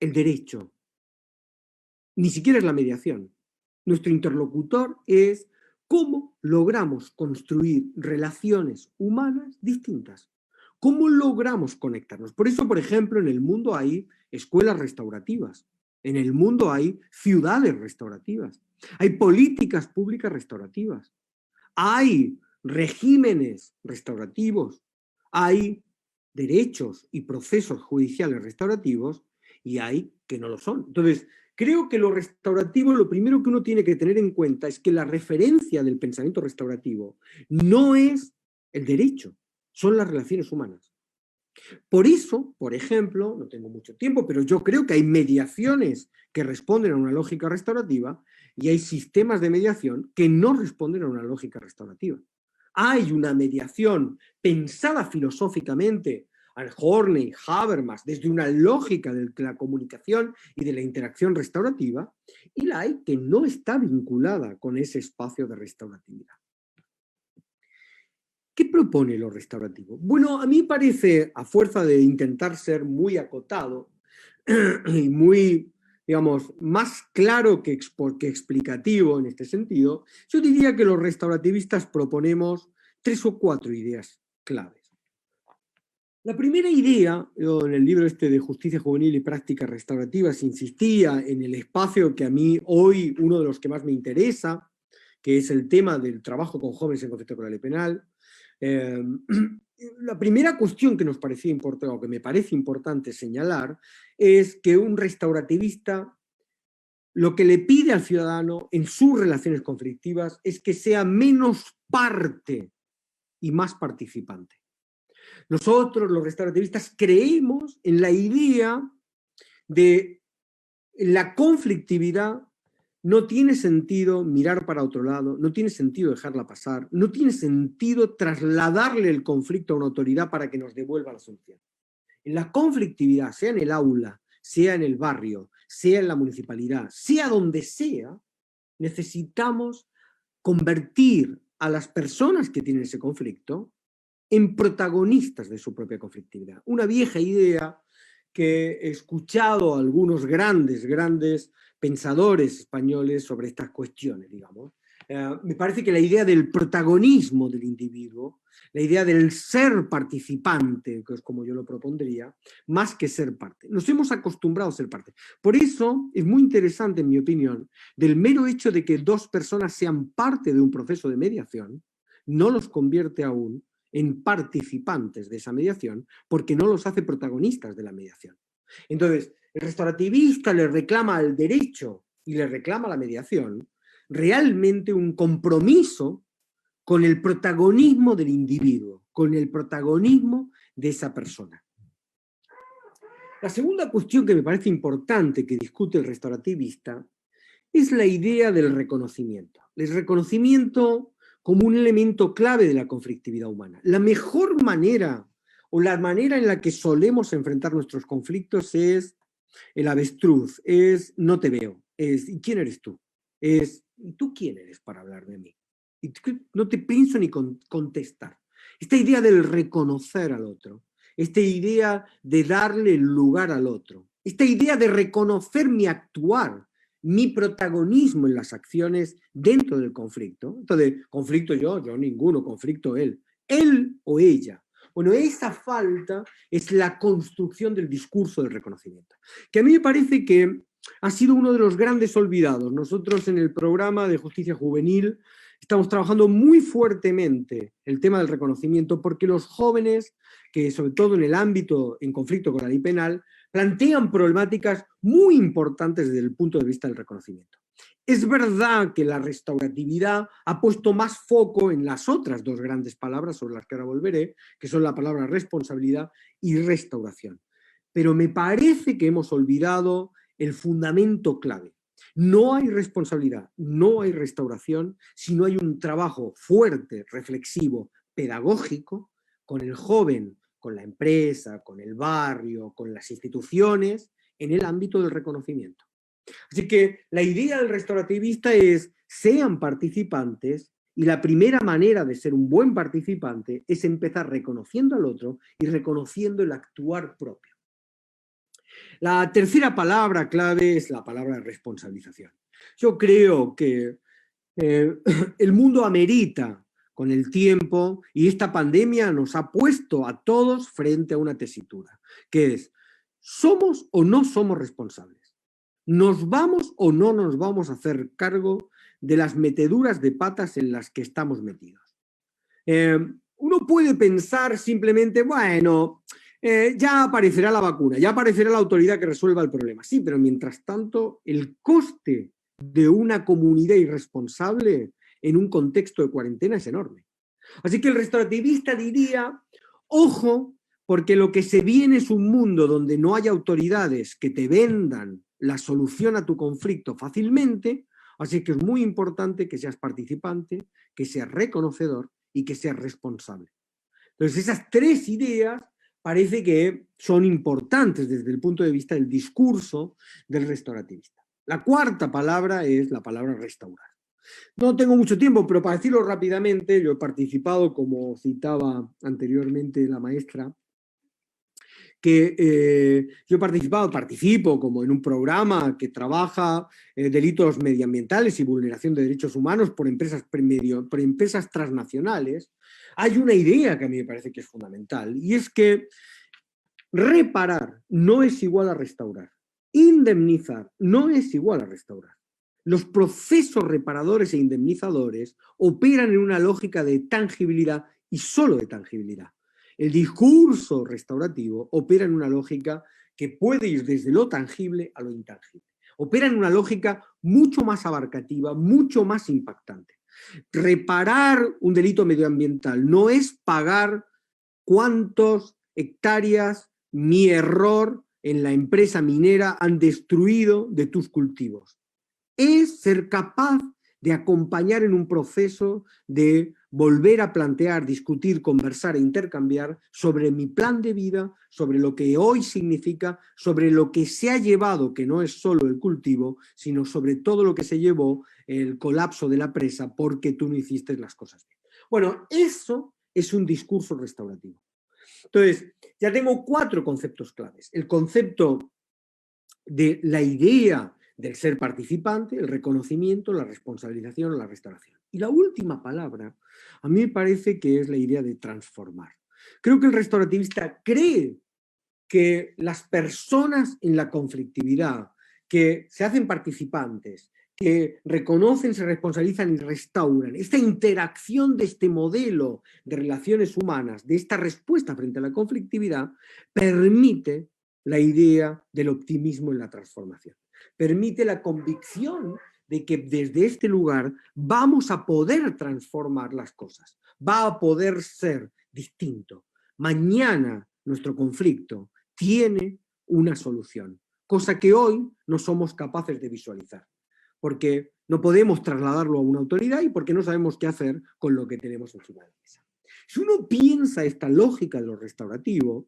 el derecho, ni siquiera es la mediación. Nuestro interlocutor es cómo logramos construir relaciones humanas distintas. ¿Cómo logramos conectarnos? Por eso, por ejemplo, en el mundo hay escuelas restaurativas, en el mundo hay ciudades restaurativas, hay políticas públicas restaurativas, hay regímenes restaurativos, hay derechos y procesos judiciales restaurativos y hay que no lo son. Entonces, creo que lo restaurativo, lo primero que uno tiene que tener en cuenta es que la referencia del pensamiento restaurativo no es el derecho, son las relaciones humanas. Por eso, por ejemplo, no tengo mucho tiempo, pero yo creo que hay mediaciones que responden a una lógica restaurativa y hay sistemas de mediación que no responden a una lógica restaurativa. Hay una mediación pensada filosóficamente, Horney, Habermas, desde una lógica de la comunicación y de la interacción restaurativa, y la hay que no está vinculada con ese espacio de restauratividad. ¿Qué propone lo restaurativo? Bueno, a mí parece, a fuerza de intentar ser muy acotado y muy, digamos, más claro que explicativo en este sentido, yo diría que los restaurativistas proponemos 3 o 4 ideas claves. La primera idea, yo en el libro este de Justicia Juvenil y Prácticas Restaurativas insistía en el espacio que a mí hoy, uno de los que más me interesa, que es el tema del trabajo con jóvenes en conflicto con la ley penal. La primera cuestión que nos parecía importante, o que me parece importante señalar, es que un restaurativista lo que le pide al ciudadano en sus relaciones conflictivas es que sea menos parte y más participante. Nosotros, los restaurativistas, creemos en la idea de la conflictividad. No tiene sentido mirar para otro lado, no tiene sentido dejarla pasar, no tiene sentido trasladarle el conflicto a una autoridad para que nos devuelva la solución. En la conflictividad, sea en el aula, sea en el barrio, sea en la municipalidad, sea donde sea, necesitamos convertir a las personas que tienen ese conflicto en protagonistas de su propia conflictividad. Una vieja idea que he escuchado a algunos grandes pensadores españoles sobre estas cuestiones, digamos. Me parece que la idea del protagonismo del individuo, la idea del ser participante, que es como yo lo propondría, más que ser parte. Nos hemos acostumbrado a ser parte. Por eso es muy interesante, en mi opinión, del mero hecho de que dos personas sean parte de un proceso de mediación, no los convierte aún en participantes de esa mediación, porque no los hace protagonistas de la mediación. Entonces, el restaurativista le reclama al derecho y le reclama a la mediación realmente un compromiso con el protagonismo del individuo, con el protagonismo de esa persona. La segunda cuestión que me parece importante que discute el restaurativista es la idea del reconocimiento. El reconocimiento como un elemento clave de la conflictividad humana. La mejor manera o la manera en la que solemos enfrentar nuestros conflictos es el avestruz, es no te veo, es ¿y quién eres tú? Es ¿y tú quién eres para hablar de mí? Y no te pienso ni contestar. Esta idea del reconocer al otro, esta idea de darle el lugar al otro, esta idea de reconocer mi actuar, mi protagonismo en las acciones dentro del conflicto. Entonces, conflicto yo ninguno, conflicto él o ella. Bueno, esa falta es la construcción del discurso del reconocimiento, que a mí me parece que ha sido uno de los grandes olvidados. Nosotros en el programa de justicia juvenil estamos trabajando muy fuertemente el tema del reconocimiento porque los jóvenes, que sobre todo en el ámbito en conflicto con la ley penal, plantean problemáticas muy importantes desde el punto de vista del reconocimiento. Es verdad que la restauratividad ha puesto más foco en las otras dos grandes palabras sobre las que ahora volveré, que son la palabra responsabilidad y restauración. Pero me parece que hemos olvidado el fundamento clave. No hay responsabilidad, no hay restauración si no hay un trabajo fuerte, reflexivo, pedagógico con el joven, con la empresa, con el barrio, con las instituciones, en el ámbito del reconocimiento. Así que la idea del restaurativista es sean participantes y la primera manera de ser un buen participante es empezar reconociendo al otro y reconociendo el actuar propio. La tercera palabra clave es la palabra responsabilización. Yo creo que el mundo amerita con el tiempo y esta pandemia nos ha puesto a todos frente a una tesitura, que es ¿somos o no somos responsables? ¿Nos vamos o no nos vamos a hacer cargo de las meteduras de patas en las que estamos metidos? Uno puede pensar simplemente, bueno, ya aparecerá la vacuna, ya aparecerá la autoridad que resuelva el problema. Sí, pero mientras tanto, el coste de una comunidad irresponsable en un contexto de cuarentena es enorme. Así que el restaurativista diría, ojo, porque lo que se viene es un mundo donde no hay autoridades que te vendan la solución a tu conflicto fácilmente, así que es muy importante que seas participante, que seas reconocedor y que seas responsable. Entonces, esas tres ideas parece que son importantes desde el punto de vista del discurso del restaurativista. La cuarta palabra es la palabra restaurar. No tengo mucho tiempo, pero para decirlo rápidamente, yo he participado, como citaba anteriormente la maestra, que yo participo como en un programa que trabaja delitos medioambientales y vulneración de derechos humanos por empresas transnacionales. Hay una idea que a mí me parece que es fundamental y es que reparar no es igual a restaurar. Indemnizar no es igual a restaurar. Los procesos reparadores e indemnizadores operan en una lógica de tangibilidad y solo de tangibilidad. El discurso restaurativo opera en una lógica que puede ir desde lo tangible a lo intangible. Opera en una lógica mucho más abarcativa, mucho más impactante. Reparar un delito medioambiental no es pagar cuántas hectáreas mi error en la empresa minera han destruido de tus cultivos. Es ser capaz de acompañar en un proceso de volver a plantear, discutir, conversar e intercambiar sobre mi plan de vida, sobre lo que hoy significa, sobre lo que se ha llevado, que no es solo el cultivo, sino sobre todo lo que se llevó el colapso de la presa porque tú no hiciste las cosas bien. Bueno, eso es un discurso restaurativo. Entonces, ya tengo 4 conceptos claves. El concepto de la idea del ser participante, el reconocimiento, la responsabilización o la restauración. Y la última palabra, a mí me parece que es la idea de transformar. Creo que el restaurativista cree que las personas en la conflictividad, que se hacen participantes, que reconocen, se responsabilizan y restauran, esta interacción de este modelo de relaciones humanas, de esta respuesta frente a la conflictividad, permite la idea del optimismo en la transformación. Permite la convicción de que desde este lugar vamos a poder transformar las cosas, va a poder ser distinto. Mañana nuestro conflicto tiene una solución, cosa que hoy no somos capaces de visualizar, porque no podemos trasladarlo a una autoridad y porque no sabemos qué hacer con lo que tenemos encima de la mesa. Si uno piensa esta lógica de lo restaurativo,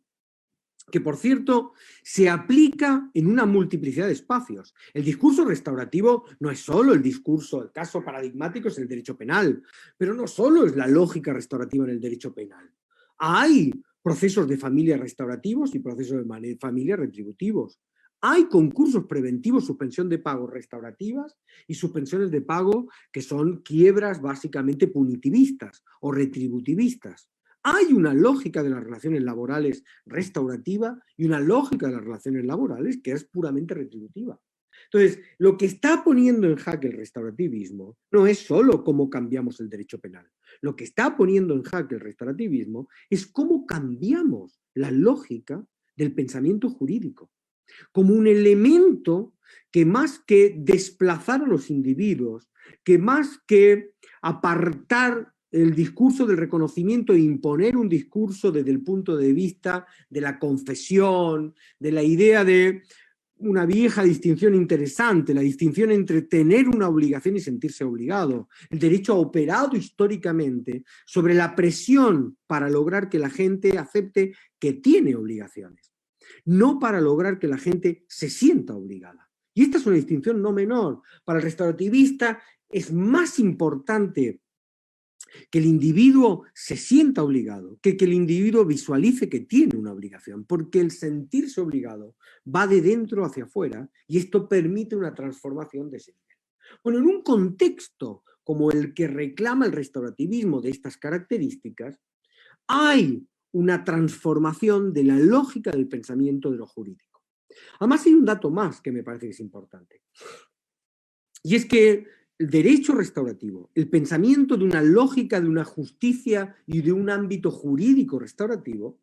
que por cierto se aplica en una multiplicidad de espacios. El discurso restaurativo no es solo el discurso, el caso paradigmático es el derecho penal, pero no solo es la lógica restaurativa en el derecho penal. Hay procesos de familia restaurativos y procesos de familia retributivos. Hay concursos preventivos, suspensión de pagos restaurativas y suspensiones de pago que son quiebras básicamente punitivistas o retributivistas. Hay una lógica de las relaciones laborales restaurativa y una lógica de las relaciones laborales que es puramente retributiva. Entonces, lo que está poniendo en jaque el restaurativismo no es solo cómo cambiamos el derecho penal. Lo que está poniendo en jaque el restaurativismo es cómo cambiamos la lógica del pensamiento jurídico como un elemento que más que desplazar a los individuos, que más que apartar el discurso del reconocimiento e imponer un discurso desde el punto de vista de la confesión, de la idea de una vieja distinción interesante, la distinción entre tener una obligación y sentirse obligado. El derecho ha operado históricamente sobre la presión para lograr que la gente acepte que tiene obligaciones, no para lograr que la gente se sienta obligada. Y esta es una distinción no menor. Para el restaurativista es más importante que el individuo se sienta obligado, que el individuo visualice que tiene una obligación, porque el sentirse obligado va de dentro hacia afuera y esto permite una transformación de ese nivel. Bueno, en un contexto como el que reclama el restaurativismo de estas características, hay una transformación de la lógica del pensamiento de lo jurídico. Además hay un dato más que me parece que es importante, y es que el derecho restaurativo, el pensamiento de una lógica, de una justicia y de un ámbito jurídico restaurativo,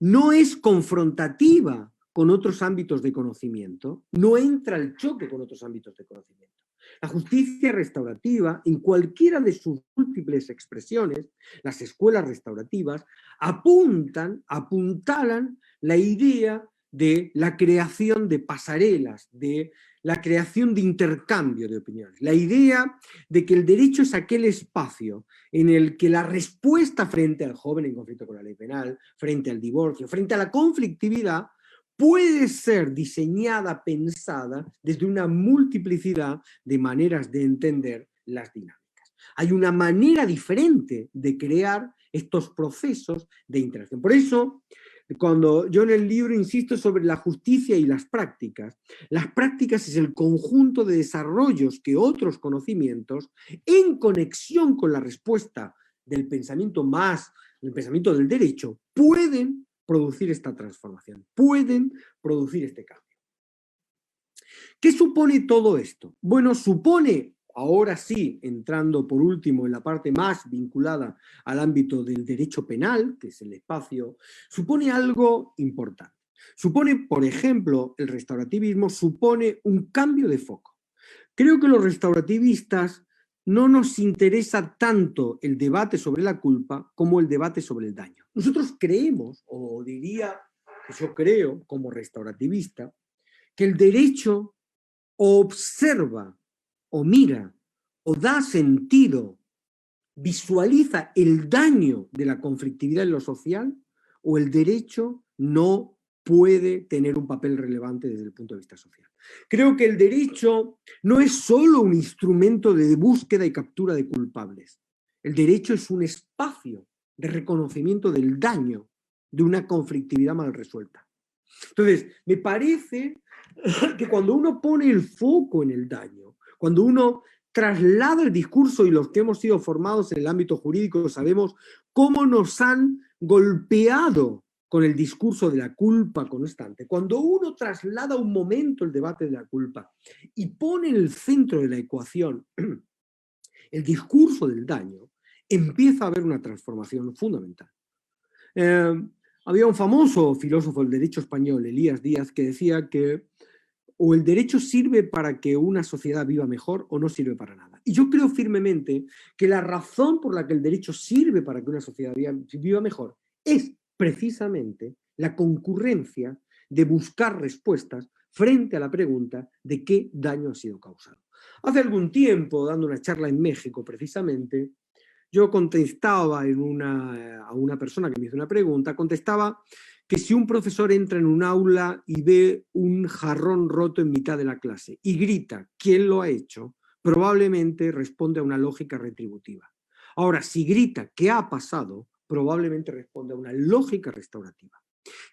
no es confrontativa con otros ámbitos de conocimiento, no entra al choque con otros ámbitos de conocimiento. La justicia restaurativa, en cualquiera de sus múltiples expresiones, las escuelas restaurativas, apuntalan la idea de la creación de pasarelas, de la creación de intercambio de opiniones. La idea de que el derecho es aquel espacio en el que la respuesta frente al joven en conflicto con la ley penal, frente al divorcio, frente a la conflictividad, puede ser diseñada, pensada desde una multiplicidad de maneras de entender las dinámicas. Hay una manera diferente de crear estos procesos de interacción. Por eso, cuando yo en el libro insisto sobre la justicia y las prácticas es el conjunto de desarrollos que otros conocimientos, en conexión con la respuesta del pensamiento el pensamiento del derecho, pueden producir esta transformación, pueden producir este cambio. ¿Qué supone todo esto? Bueno, supone ahora sí, entrando por último en la parte más vinculada al ámbito del derecho penal, que es el espacio, supone algo importante. Supone, por ejemplo, el restaurativismo supone un cambio de foco. Creo que los restaurativistas no nos interesa tanto el debate sobre la culpa como el debate sobre el daño. Nosotros creemos, o diría que yo creo como restaurativista, que el derecho observa o mira o da sentido, visualiza el daño de la conflictividad en lo social, o el derecho no puede tener un papel relevante desde el punto de vista social. Creo que el derecho no es solo un instrumento de búsqueda y captura de culpables. El derecho es un espacio de reconocimiento del daño de una conflictividad mal resuelta. Entonces, me parece que cuando uno pone el foco en el daño, cuando uno traslada el discurso, y los que hemos sido formados en el ámbito jurídico sabemos cómo nos han golpeado con el discurso de la culpa constante, cuando uno traslada un momento el debate de la culpa y pone en el centro de la ecuación el discurso del daño, empieza a haber una transformación fundamental. Había un famoso filósofo del derecho español, Elías Díaz, que decía que o el derecho sirve para que una sociedad viva mejor o no sirve para nada. Y yo creo firmemente que la razón por la que el derecho sirve para que una sociedad viva mejor es precisamente la concurrencia de buscar respuestas frente a la pregunta de qué daño ha sido causado. Hace algún tiempo, dando una charla en México precisamente, yo contestaba a una persona que me hizo una pregunta, contestaba que si un profesor entra en un aula y ve un jarrón roto en mitad de la clase y grita ¿quién lo ha hecho?, probablemente responde a una lógica retributiva. Ahora, si grita ¿qué ha pasado?, probablemente responde a una lógica restaurativa.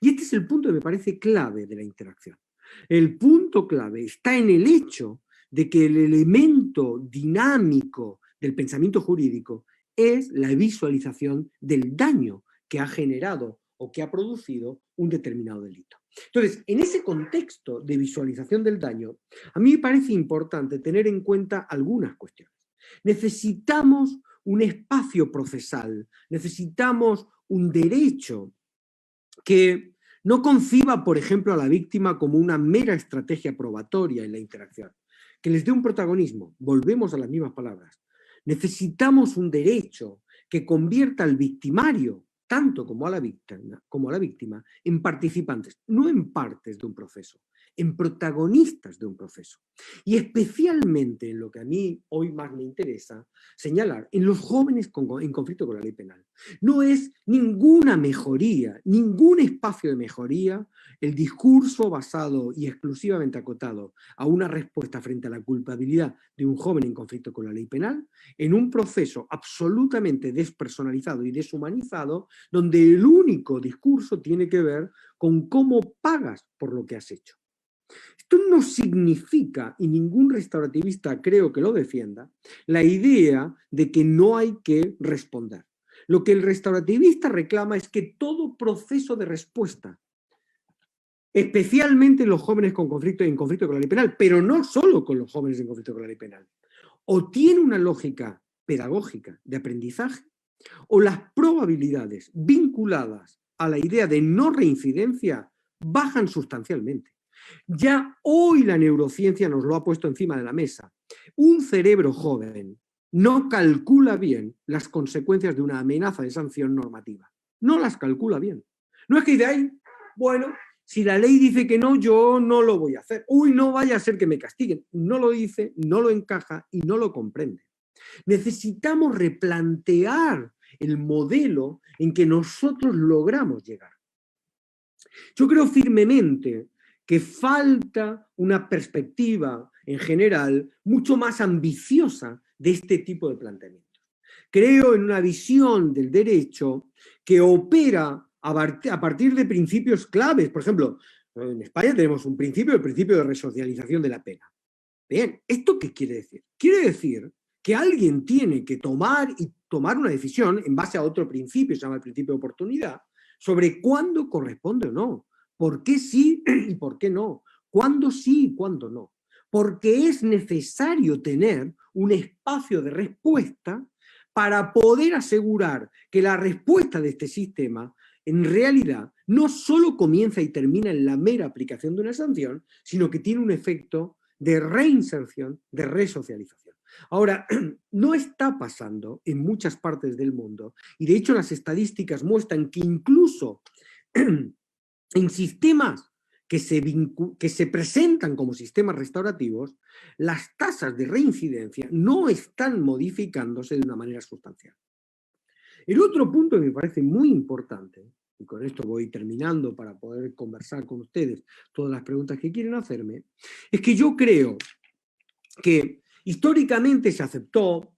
Y este es el punto que me parece clave de la interacción. El punto clave está en el hecho de que el elemento dinámico del pensamiento jurídico es la visualización del daño que ha generado o que ha producido un determinado delito. Entonces, en ese contexto de visualización del daño, a mí me parece importante tener en cuenta algunas cuestiones. Necesitamos un espacio procesal, necesitamos un derecho que no conciba, por ejemplo, a la víctima como una mera estrategia probatoria en la interacción, que les dé un protagonismo. Volvemos a las mismas palabras. Necesitamos un derecho que convierta al victimario, tanto como a la víctima, en participantes, no en partes de un proceso, en protagonistas de un proceso. Y especialmente en lo que a mí hoy más me interesa señalar, en los jóvenes en conflicto con la ley penal. No es ninguna mejoría, ningún espacio de mejoría, el discurso basado y exclusivamente acotado a una respuesta frente a la culpabilidad de un joven en conflicto con la ley penal, en un proceso absolutamente despersonalizado y deshumanizado, donde el único discurso tiene que ver con cómo pagas por lo que has hecho. Esto no significa, y ningún restaurativista creo que lo defienda, la idea de que no hay que responder. Lo que el restaurativista reclama es que todo proceso de respuesta, especialmente los jóvenes en conflicto con la ley penal, pero no solo con los jóvenes en conflicto con la ley penal, o tiene una lógica pedagógica de aprendizaje, o las probabilidades vinculadas a la idea de no reincidencia bajan sustancialmente. Ya hoy la neurociencia nos lo ha puesto encima de la mesa. Un cerebro joven no calcula bien las consecuencias de una amenaza de sanción normativa. No las calcula bien. No es que de ahí, bueno, si la ley dice que no, yo no lo voy a hacer. Uy, no vaya a ser que me castiguen. No lo dice, no lo encaja y no lo comprende. Necesitamos replantear el modelo en que nosotros logramos llegar. Yo creo firmemente que falta una perspectiva en general mucho más ambiciosa de este tipo de planteamientos. Creo en una visión del derecho que opera a partir de principios claves. Por ejemplo, en España tenemos el principio de resocialización de la pena. Bien, ¿esto qué quiere decir? Quiere decir que alguien tiene que tomar una decisión en base a otro principio, se llama el principio de oportunidad, sobre cuándo corresponde o no, por qué sí y por qué no, cuándo sí y cuándo no. porque es necesario tener un espacio de respuesta para poder asegurar que la respuesta de este sistema en realidad no solo comienza y termina en la mera aplicación de una sanción, sino que tiene un efecto de reinserción, de resocialización. Ahora, no está pasando en muchas partes del mundo, y de hecho las estadísticas muestran que incluso en sistemas que se presentan como sistemas restaurativos, las tasas de reincidencia no están modificándose de una manera sustancial. El otro punto que me parece muy importante, y con esto voy terminando para poder conversar con ustedes todas las preguntas que quieren hacerme, es que yo creo que históricamente se aceptó,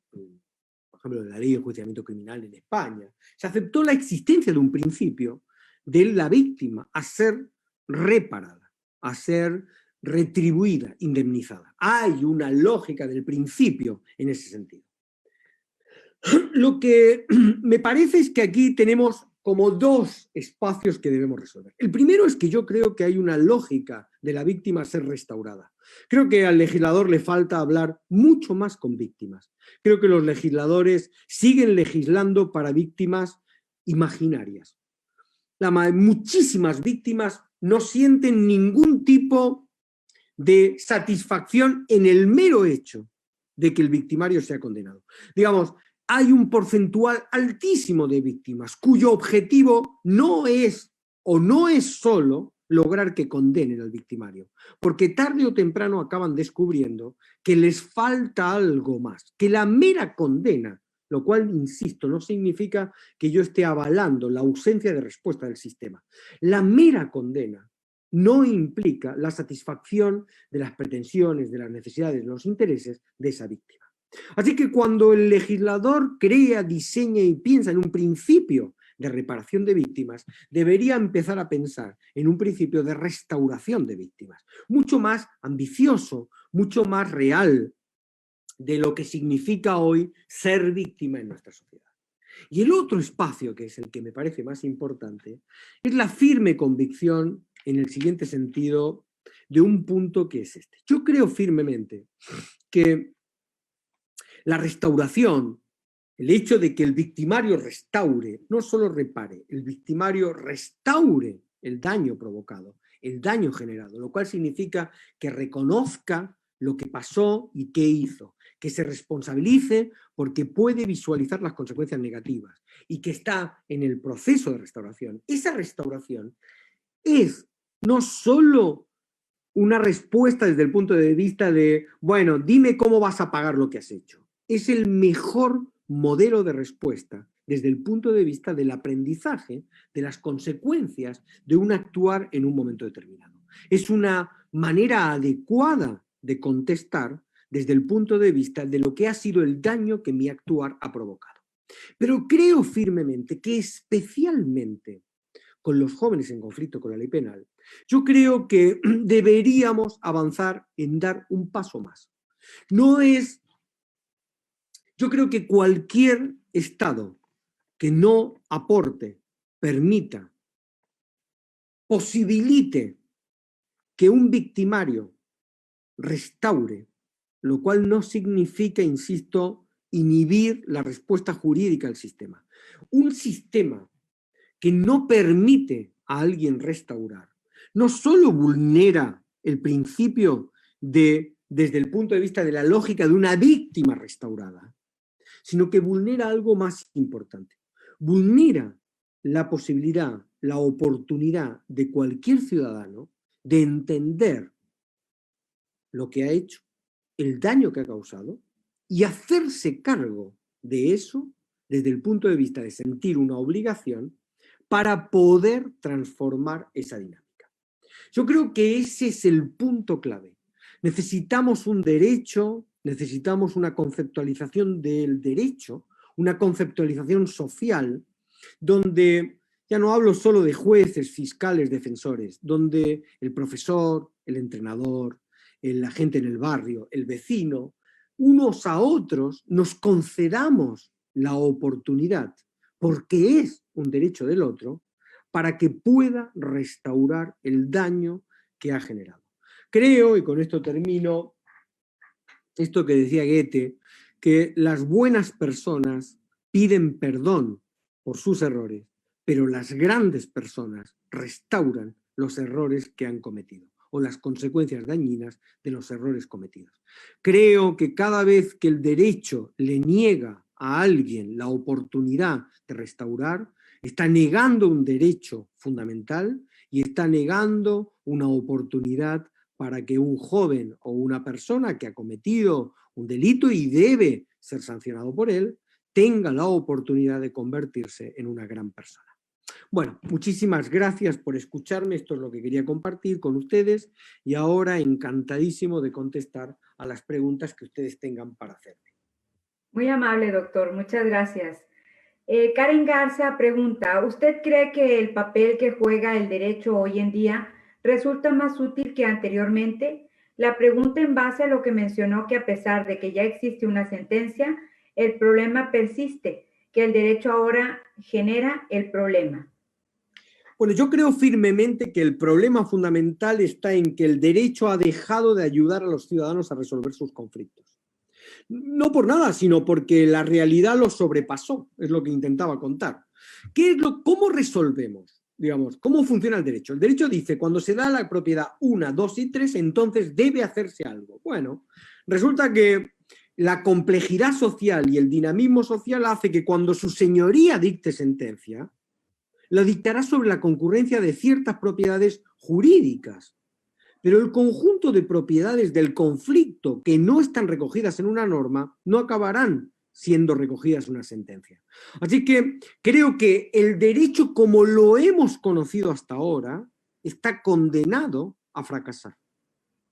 por ejemplo, en la ley de enjuiciamiento criminal en España, se aceptó la existencia de un principio de la víctima a ser reparada, a ser retribuida, indemnizada. Hay una lógica del principio en ese sentido. Lo que me parece es que aquí tenemos como dos espacios que debemos resolver. El primero es que yo creo que hay una lógica de la víctima a ser restaurada. Creo que al legislador le falta hablar mucho más con víctimas. Creo que los legisladores siguen legislando para víctimas imaginarias. Muchísimas víctimas no sienten ningún tipo de satisfacción en el mero hecho de que el victimario sea condenado. Digamos, hay un porcentual altísimo de víctimas cuyo objetivo no es solo lograr que condenen al victimario, porque tarde o temprano acaban descubriendo que les falta algo más, que la mera condena, lo cual, insisto, no significa que yo esté avalando la ausencia de respuesta del sistema. La mera condena no implica la satisfacción de las pretensiones, de las necesidades, de los intereses de esa víctima. Así que cuando el legislador crea, diseña y piensa en un principio de reparación de víctimas, debería empezar a pensar en un principio de restauración de víctimas, mucho más ambicioso, mucho más real de lo que significa hoy ser víctima en nuestra sociedad. Y el otro espacio, que es el que me parece más importante, es la firme convicción en el siguiente sentido de un punto que es este. Yo creo firmemente que la restauración, el hecho de que el victimario restaure, no solo repare, el victimario restaure el daño provocado, el daño generado, lo cual significa que reconozca lo que pasó y qué hizo, que se responsabilice porque puede visualizar las consecuencias negativas y que está en el proceso de restauración. Esa restauración es no solo una respuesta desde el punto de vista de, bueno, dime cómo vas a pagar lo que has hecho. Es el mejor modelo de respuesta desde el punto de vista del aprendizaje, de las consecuencias de un actuar en un momento determinado. Es una manera adecuada de contestar desde el punto de vista de lo que ha sido el daño que mi actuar ha provocado. Pero creo firmemente que especialmente con los jóvenes en conflicto con la ley penal, yo creo que deberíamos avanzar en dar un paso más. Yo creo que cualquier Estado que no aporte, permita, posibilite que un victimario restaure, lo cual no significa, insisto, inhibir la respuesta jurídica al sistema. Un sistema que no permite a alguien restaurar, no solo vulnera el principio desde el punto de vista de la lógica de una víctima restaurada, sino que vulnera algo más importante. Vulnera la posibilidad, la oportunidad de cualquier ciudadano de entender lo que ha hecho, el daño que ha causado y hacerse cargo de eso desde el punto de vista de sentir una obligación para poder transformar esa dinámica. Yo creo que ese es el punto clave. Necesitamos un derecho, necesitamos una conceptualización del derecho, una conceptualización social, donde ya no hablo solo de jueces, fiscales, defensores, donde el profesor, el entrenador, la gente en el barrio, el vecino, unos a otros nos concedamos la oportunidad, porque es un derecho del otro, para que pueda restaurar el daño que ha generado. Creo, y con esto termino, esto que decía Goethe, que las buenas personas piden perdón por sus errores, pero las grandes personas restauran los errores que han cometido o las consecuencias dañinas de los errores cometidos. Creo que cada vez que el derecho le niega a alguien la oportunidad de restaurar, está negando un derecho fundamental y está negando una oportunidad para que un joven o una persona que ha cometido un delito y debe ser sancionado por él, tenga la oportunidad de convertirse en una gran persona. Bueno, muchísimas gracias por escucharme, esto es lo que quería compartir con ustedes y ahora encantadísimo de contestar a las preguntas que ustedes tengan para hacerme. Muy amable, doctor, muchas gracias. Karen Garza pregunta, ¿usted cree que el papel que juega el derecho hoy en día resulta más útil que anteriormente? La pregunta en base a lo que mencionó que a pesar de que ya existe una sentencia, el problema persiste, que el derecho ahora genera el problema. Bueno, yo creo firmemente que el problema fundamental está en que el derecho ha dejado de ayudar a los ciudadanos a resolver sus conflictos. No por nada, sino porque la realidad lo sobrepasó, es lo que intentaba contar. ¿Cómo resolvemos? Digamos, ¿cómo funciona el derecho? El derecho dice, cuando se da la propiedad 1, 2 y 3, entonces debe hacerse algo. Bueno, resulta que la complejidad social y el dinamismo social hace que cuando su señoría dicte sentencia, lo dictará sobre la concurrencia de ciertas propiedades jurídicas. Pero el conjunto de propiedades del conflicto que no están recogidas en una norma no acabarán siendo recogidas en una sentencia. Así que creo que el derecho como lo hemos conocido hasta ahora está condenado a fracasar,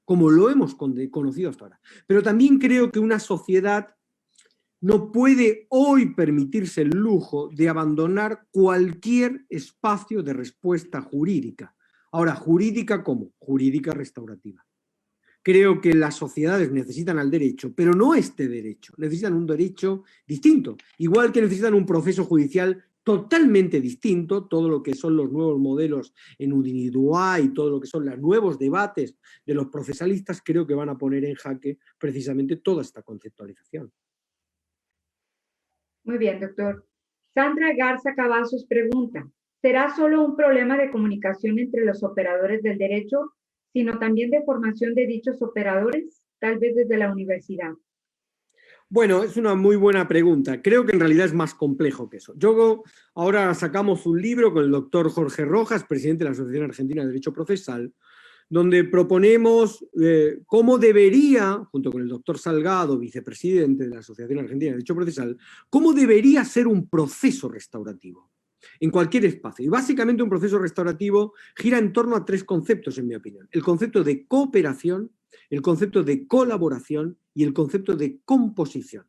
como lo hemos conocido hasta ahora. Pero también creo que una sociedad no puede hoy permitirse el lujo de abandonar cualquier espacio de respuesta jurídica. Ahora, ¿jurídica cómo? Jurídica restaurativa. Creo que las sociedades necesitan al derecho, pero no este derecho, necesitan un derecho distinto, igual que necesitan un proceso judicial totalmente distinto, todo lo que son los nuevos modelos en Udinidua y todo lo que son los nuevos debates de los procesalistas, creo que van a poner en jaque precisamente toda esta conceptualización. Muy bien, doctor. Sandra Garza Cavazos pregunta, ¿será solo un problema de comunicación entre los operadores del derecho, sino también de formación de dichos operadores, tal vez desde la universidad? Bueno, es una muy buena pregunta. Creo que en realidad es más complejo que eso. Ahora sacamos un libro con el doctor Jorge Rojas, presidente de la Asociación Argentina de Derecho Procesal, donde proponemos cómo debería, junto con el doctor Salgado, vicepresidente de la Asociación Argentina de Derecho Procesal, cómo debería ser un proceso restaurativo en cualquier espacio. Y básicamente un proceso restaurativo gira en torno a 3 conceptos, en mi opinión. El concepto de cooperación, el concepto de colaboración y el concepto de composición.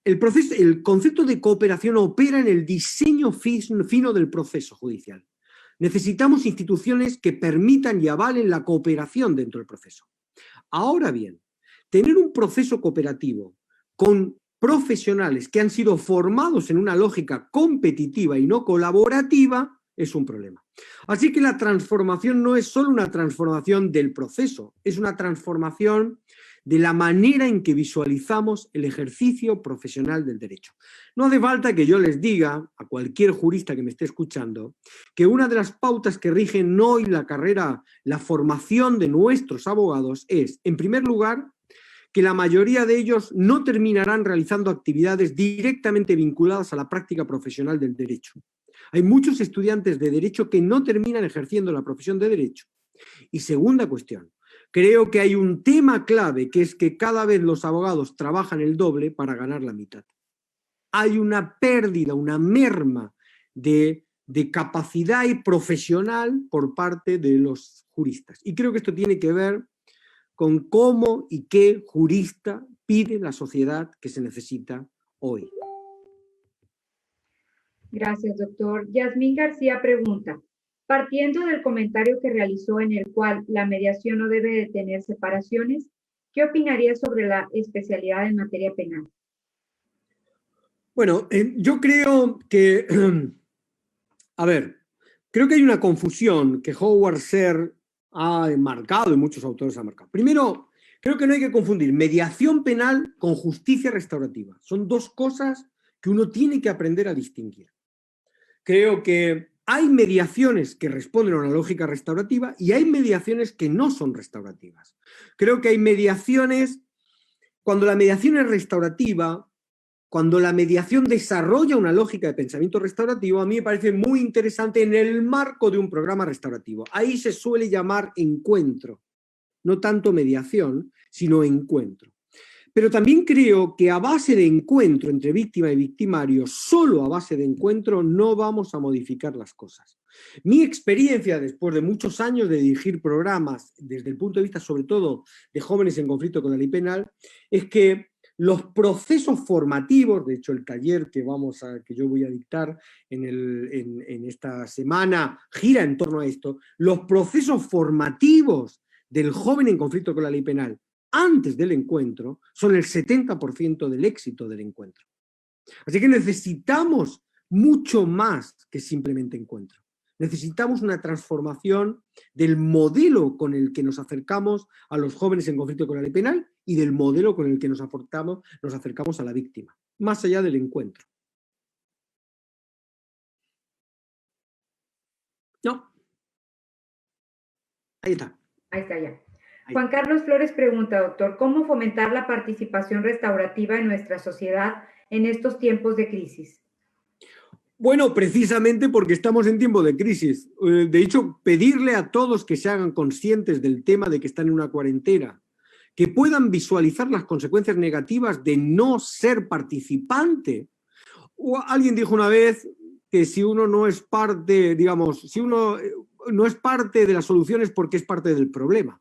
El concepto de cooperación opera en el diseño fino del proceso judicial. Necesitamos instituciones que permitan y avalen la cooperación dentro del proceso. Ahora bien, tener un proceso cooperativo con profesionales que han sido formados en una lógica competitiva y no colaborativa es un problema. Así que la transformación no es solo una transformación del proceso, es una transformación de la manera en que visualizamos el ejercicio profesional del derecho. No hace falta que yo les diga a cualquier jurista que me esté escuchando que una de las pautas que rigen hoy la carrera, la formación de nuestros abogados es, en primer lugar, que la mayoría de ellos no terminarán realizando actividades directamente vinculadas a la práctica profesional del derecho. Hay muchos estudiantes de derecho que no terminan ejerciendo la profesión de derecho. Y segunda cuestión, creo que hay un tema clave, que es que cada vez los abogados trabajan el doble para ganar la mitad. Hay una pérdida, una merma de capacidad y profesional por parte de los juristas. Y creo que esto tiene que ver con cómo y qué jurista pide la sociedad que se necesita hoy. Gracias, doctor. Yasmín García pregunta, partiendo del comentario que realizó en el cual la mediación no debe de tener separaciones, ¿qué opinaría sobre la especialidad en materia penal? Bueno, yo creo que, creo que hay una confusión que Howard Serr ha marcado y muchos autores han marcado. Primero, Creo que no hay que confundir mediación penal con justicia restaurativa. Son dos cosas que uno tiene que aprender a distinguir. Creo que hay mediaciones que responden a una lógica restaurativa y hay mediaciones que no son restaurativas. Creo que hay mediaciones, cuando la mediación es restaurativa, cuando la mediación desarrolla una lógica de pensamiento restaurativo, a mí me parece muy interesante en el marco de un programa restaurativo. Ahí se suele llamar encuentro, no tanto mediación, sino encuentro. Pero también creo que a base de encuentro entre víctima y victimario, solo a base de encuentro, no vamos a modificar las cosas. Mi experiencia, después de muchos años de dirigir programas, desde el punto de vista sobre todo de jóvenes en conflicto con la ley penal, es que los procesos formativos, de hecho el taller que yo voy a dictar en esta semana gira en torno a esto, los procesos formativos del joven en conflicto con la ley penal antes del encuentro son el 70% del éxito del encuentro. Así que necesitamos mucho más que simplemente encuentro. Necesitamos una transformación del modelo con el que nos acercamos a los jóvenes en conflicto con la ley penal y del modelo con el que nos acercamos a la víctima, más allá del encuentro. No. Ahí está. Ahí está ya. Juan Carlos Flores pregunta, doctor, ¿cómo fomentar la participación restaurativa en nuestra sociedad en estos tiempos de crisis? Bueno, precisamente porque estamos en tiempo de crisis. De hecho, pedirle a todos que se hagan conscientes del tema de que están en una cuarentena, que puedan visualizar las consecuencias negativas de no ser participante. Alguien dijo una vez que si uno no es parte, si uno no es parte de la solución es porque es parte del problema.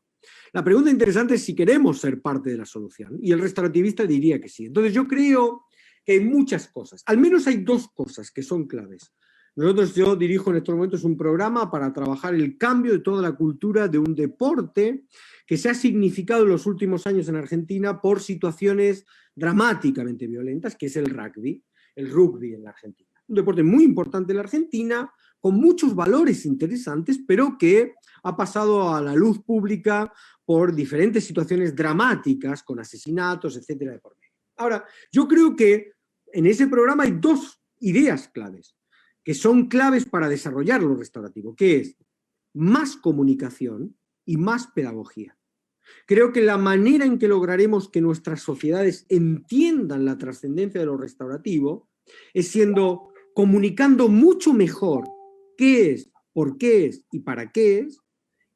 La pregunta interesante es si queremos ser parte de la solución, y el restaurativista diría que sí. Entonces yo creo que hay muchas cosas, al menos hay dos cosas que son claves. Yo dirijo en estos momentos un programa para trabajar el cambio de toda la cultura de un deporte que se ha significado en los últimos años en Argentina por situaciones dramáticamente violentas, que es el rugby en la Argentina. Un deporte muy importante en la Argentina, con muchos valores interesantes, pero que ha pasado a la luz pública por diferentes situaciones dramáticas, con asesinatos, etcétera, de por medio. Ahora, yo creo que en ese programa hay dos ideas claves, que son claves para desarrollar lo restaurativo, que es más comunicación y más pedagogía. Creo que la manera en que lograremos que nuestras sociedades entiendan la trascendencia de lo restaurativo es comunicando mucho mejor qué es, por qué es y para qué es,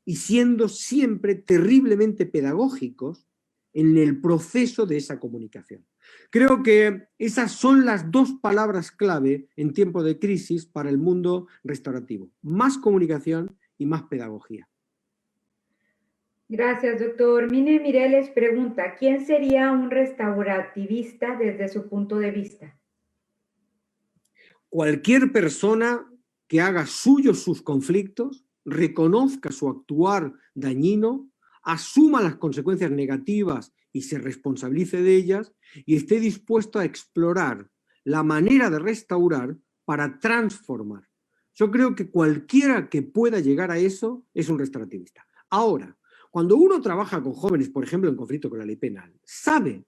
y siendo siempre terriblemente pedagógicos en el proceso de esa comunicación. Creo que esas son las dos palabras clave en tiempo de crisis para el mundo restaurativo. Más comunicación y más pedagogía. Gracias, doctor. Mine Mireles pregunta, ¿quién sería un restaurativista desde su punto de vista? Cualquier persona que haga suyos sus conflictos, reconozca su actuar dañino, asuma las consecuencias negativas y se responsabilice de ellas, y esté dispuesto a explorar la manera de restaurar para transformar. Yo creo que cualquiera que pueda llegar a eso es un restaurativista. Ahora, cuando uno trabaja con jóvenes, por ejemplo, en conflicto con la ley penal, sabe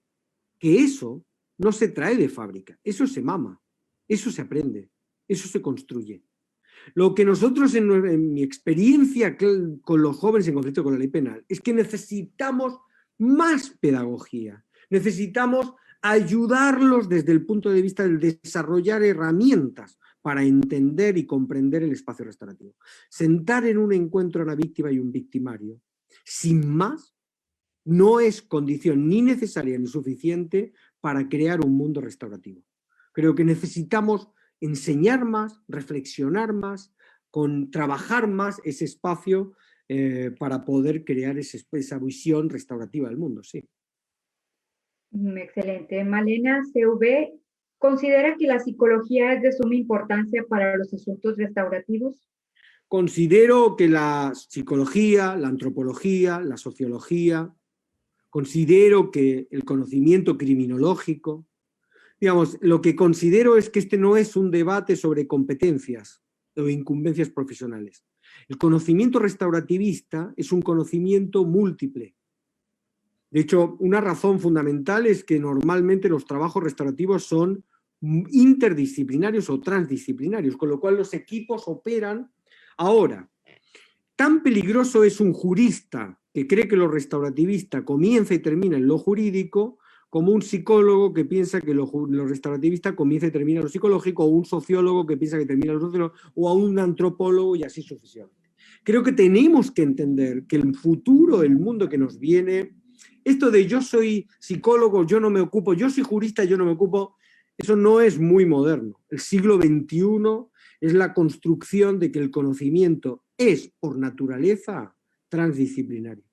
que eso no se trae de fábrica, eso se mama, eso se aprende, eso se construye. Lo que nosotros, en mi experiencia con los jóvenes en conflicto con la ley penal, es que necesitamos más pedagogía, necesitamos ayudarlos desde el punto de vista del desarrollar herramientas para entender y comprender el espacio restaurativo. Sentar en un encuentro a una víctima y un victimario, sin más, no es condición ni necesaria ni suficiente para crear un mundo restaurativo. Creo que necesitamos enseñar más, reflexionar más, trabajar más ese espacio para poder crear esa visión restaurativa del mundo, sí. Excelente. Malena CV, ¿considera que la psicología es de suma importancia para los asuntos restaurativos? Considero que la psicología, la antropología, la sociología, considero que el conocimiento criminológico, lo que considero es que este no es un debate sobre competencias o incumbencias profesionales. El conocimiento restaurativista es un conocimiento múltiple. De hecho, una razón fundamental es que normalmente los trabajos restaurativos son interdisciplinarios o transdisciplinarios, con lo cual los equipos operan. Ahora, tan peligroso es un jurista que cree que lo restaurativista comienza y termina en lo jurídico, como un psicólogo que piensa que lo restaurativista comienza y termina en lo psicológico, o un sociólogo que piensa que termina en lo sociólogo, o a un antropólogo y así sucesivamente. Creo que tenemos que entender que el futuro, el mundo que nos viene, esto de yo soy psicólogo, yo no me ocupo, yo soy jurista, yo no me ocupo, eso no es muy moderno. El siglo XXI es la construcción de que el conocimiento es, por naturaleza, transdisciplinario.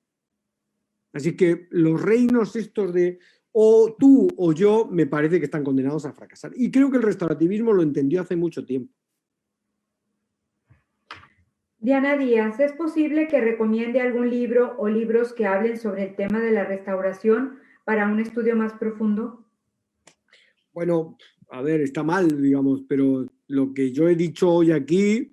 Así que los reinos estos de o tú o yo me parece que están condenados a fracasar. Y creo que el restaurativismo lo entendió hace mucho tiempo. Diana Díaz, ¿es posible que recomiende algún libro o libros que hablen sobre el tema de la restauración para un estudio más profundo? Bueno, a ver, está mal, digamos, pero lo que yo he dicho hoy aquí,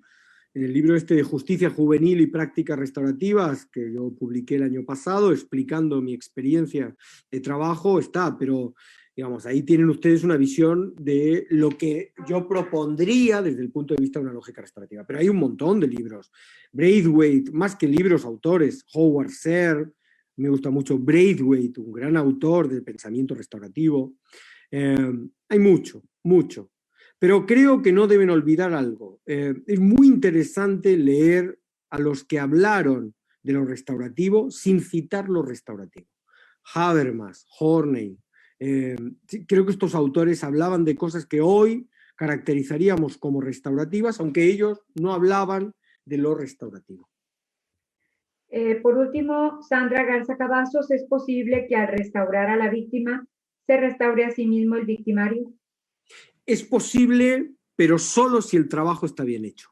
en el libro este de Justicia Juvenil y Prácticas Restaurativas, que yo publiqué el año pasado, explicando mi experiencia de trabajo, está, pero digamos, ahí tienen ustedes una visión de lo que yo propondría desde el punto de vista de una lógica restaurativa. Pero hay un montón de libros. Braithwaite, más que libros, autores, Howard Serre, me gusta mucho Braithwaite, un gran autor del pensamiento restaurativo. Hay mucho, mucho. Pero creo que no deben olvidar algo. Es muy interesante leer a los que hablaron de lo restaurativo sin citar lo restaurativo. Habermas, Horney. Creo que estos autores hablaban de cosas que hoy caracterizaríamos como restaurativas, aunque ellos no hablaban de lo restaurativo. Por último, Sandra Garza Cavazos, ¿es posible que al restaurar a la víctima se restaure a sí mismo el victimario? Es posible, pero solo si el trabajo está bien hecho.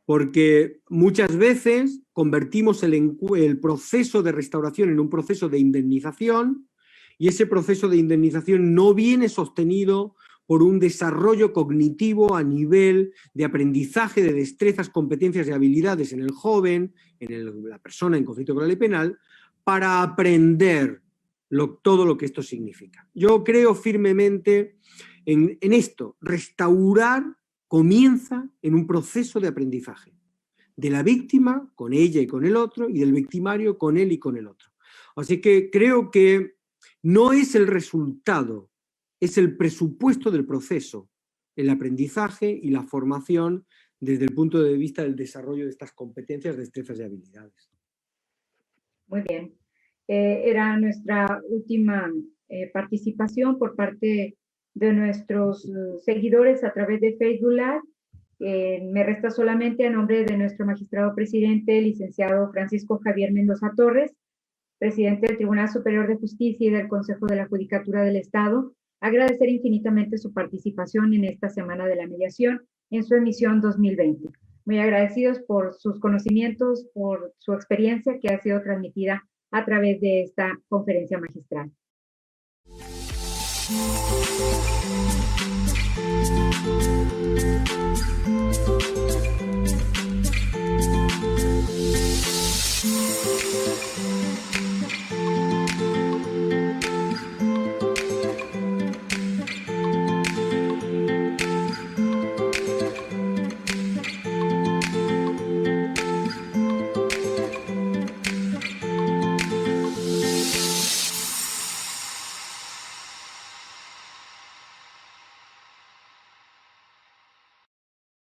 Porque muchas veces convertimos el proceso de restauración en un proceso de indemnización y ese proceso de indemnización no viene sostenido por un desarrollo cognitivo a nivel de aprendizaje de destrezas, competencias y habilidades en el joven, en la persona en conflicto con la ley penal, para aprender todo lo que esto significa. Yo creo firmemente en esto. Restaurar comienza en un proceso de aprendizaje. De la víctima con ella y con el otro, y del victimario con él y con el otro. Así que creo que no es el resultado, es el presupuesto del proceso, el aprendizaje y la formación desde el punto de vista del desarrollo de estas competencias, destrezas y habilidades. Muy bien. Era nuestra última participación por parte de nuestros seguidores a través de Facebook Live. Me resta solamente a nombre de nuestro magistrado presidente, licenciado Francisco Javier Mendoza Torres, presidente del Tribunal Superior de Justicia y del Consejo de la Judicatura del Estado, agradecer infinitamente su participación en esta Semana de la Mediación en su emisión 2020. Muy agradecidos por sus conocimientos, por su experiencia que ha sido transmitida a través de esta conferencia magistral.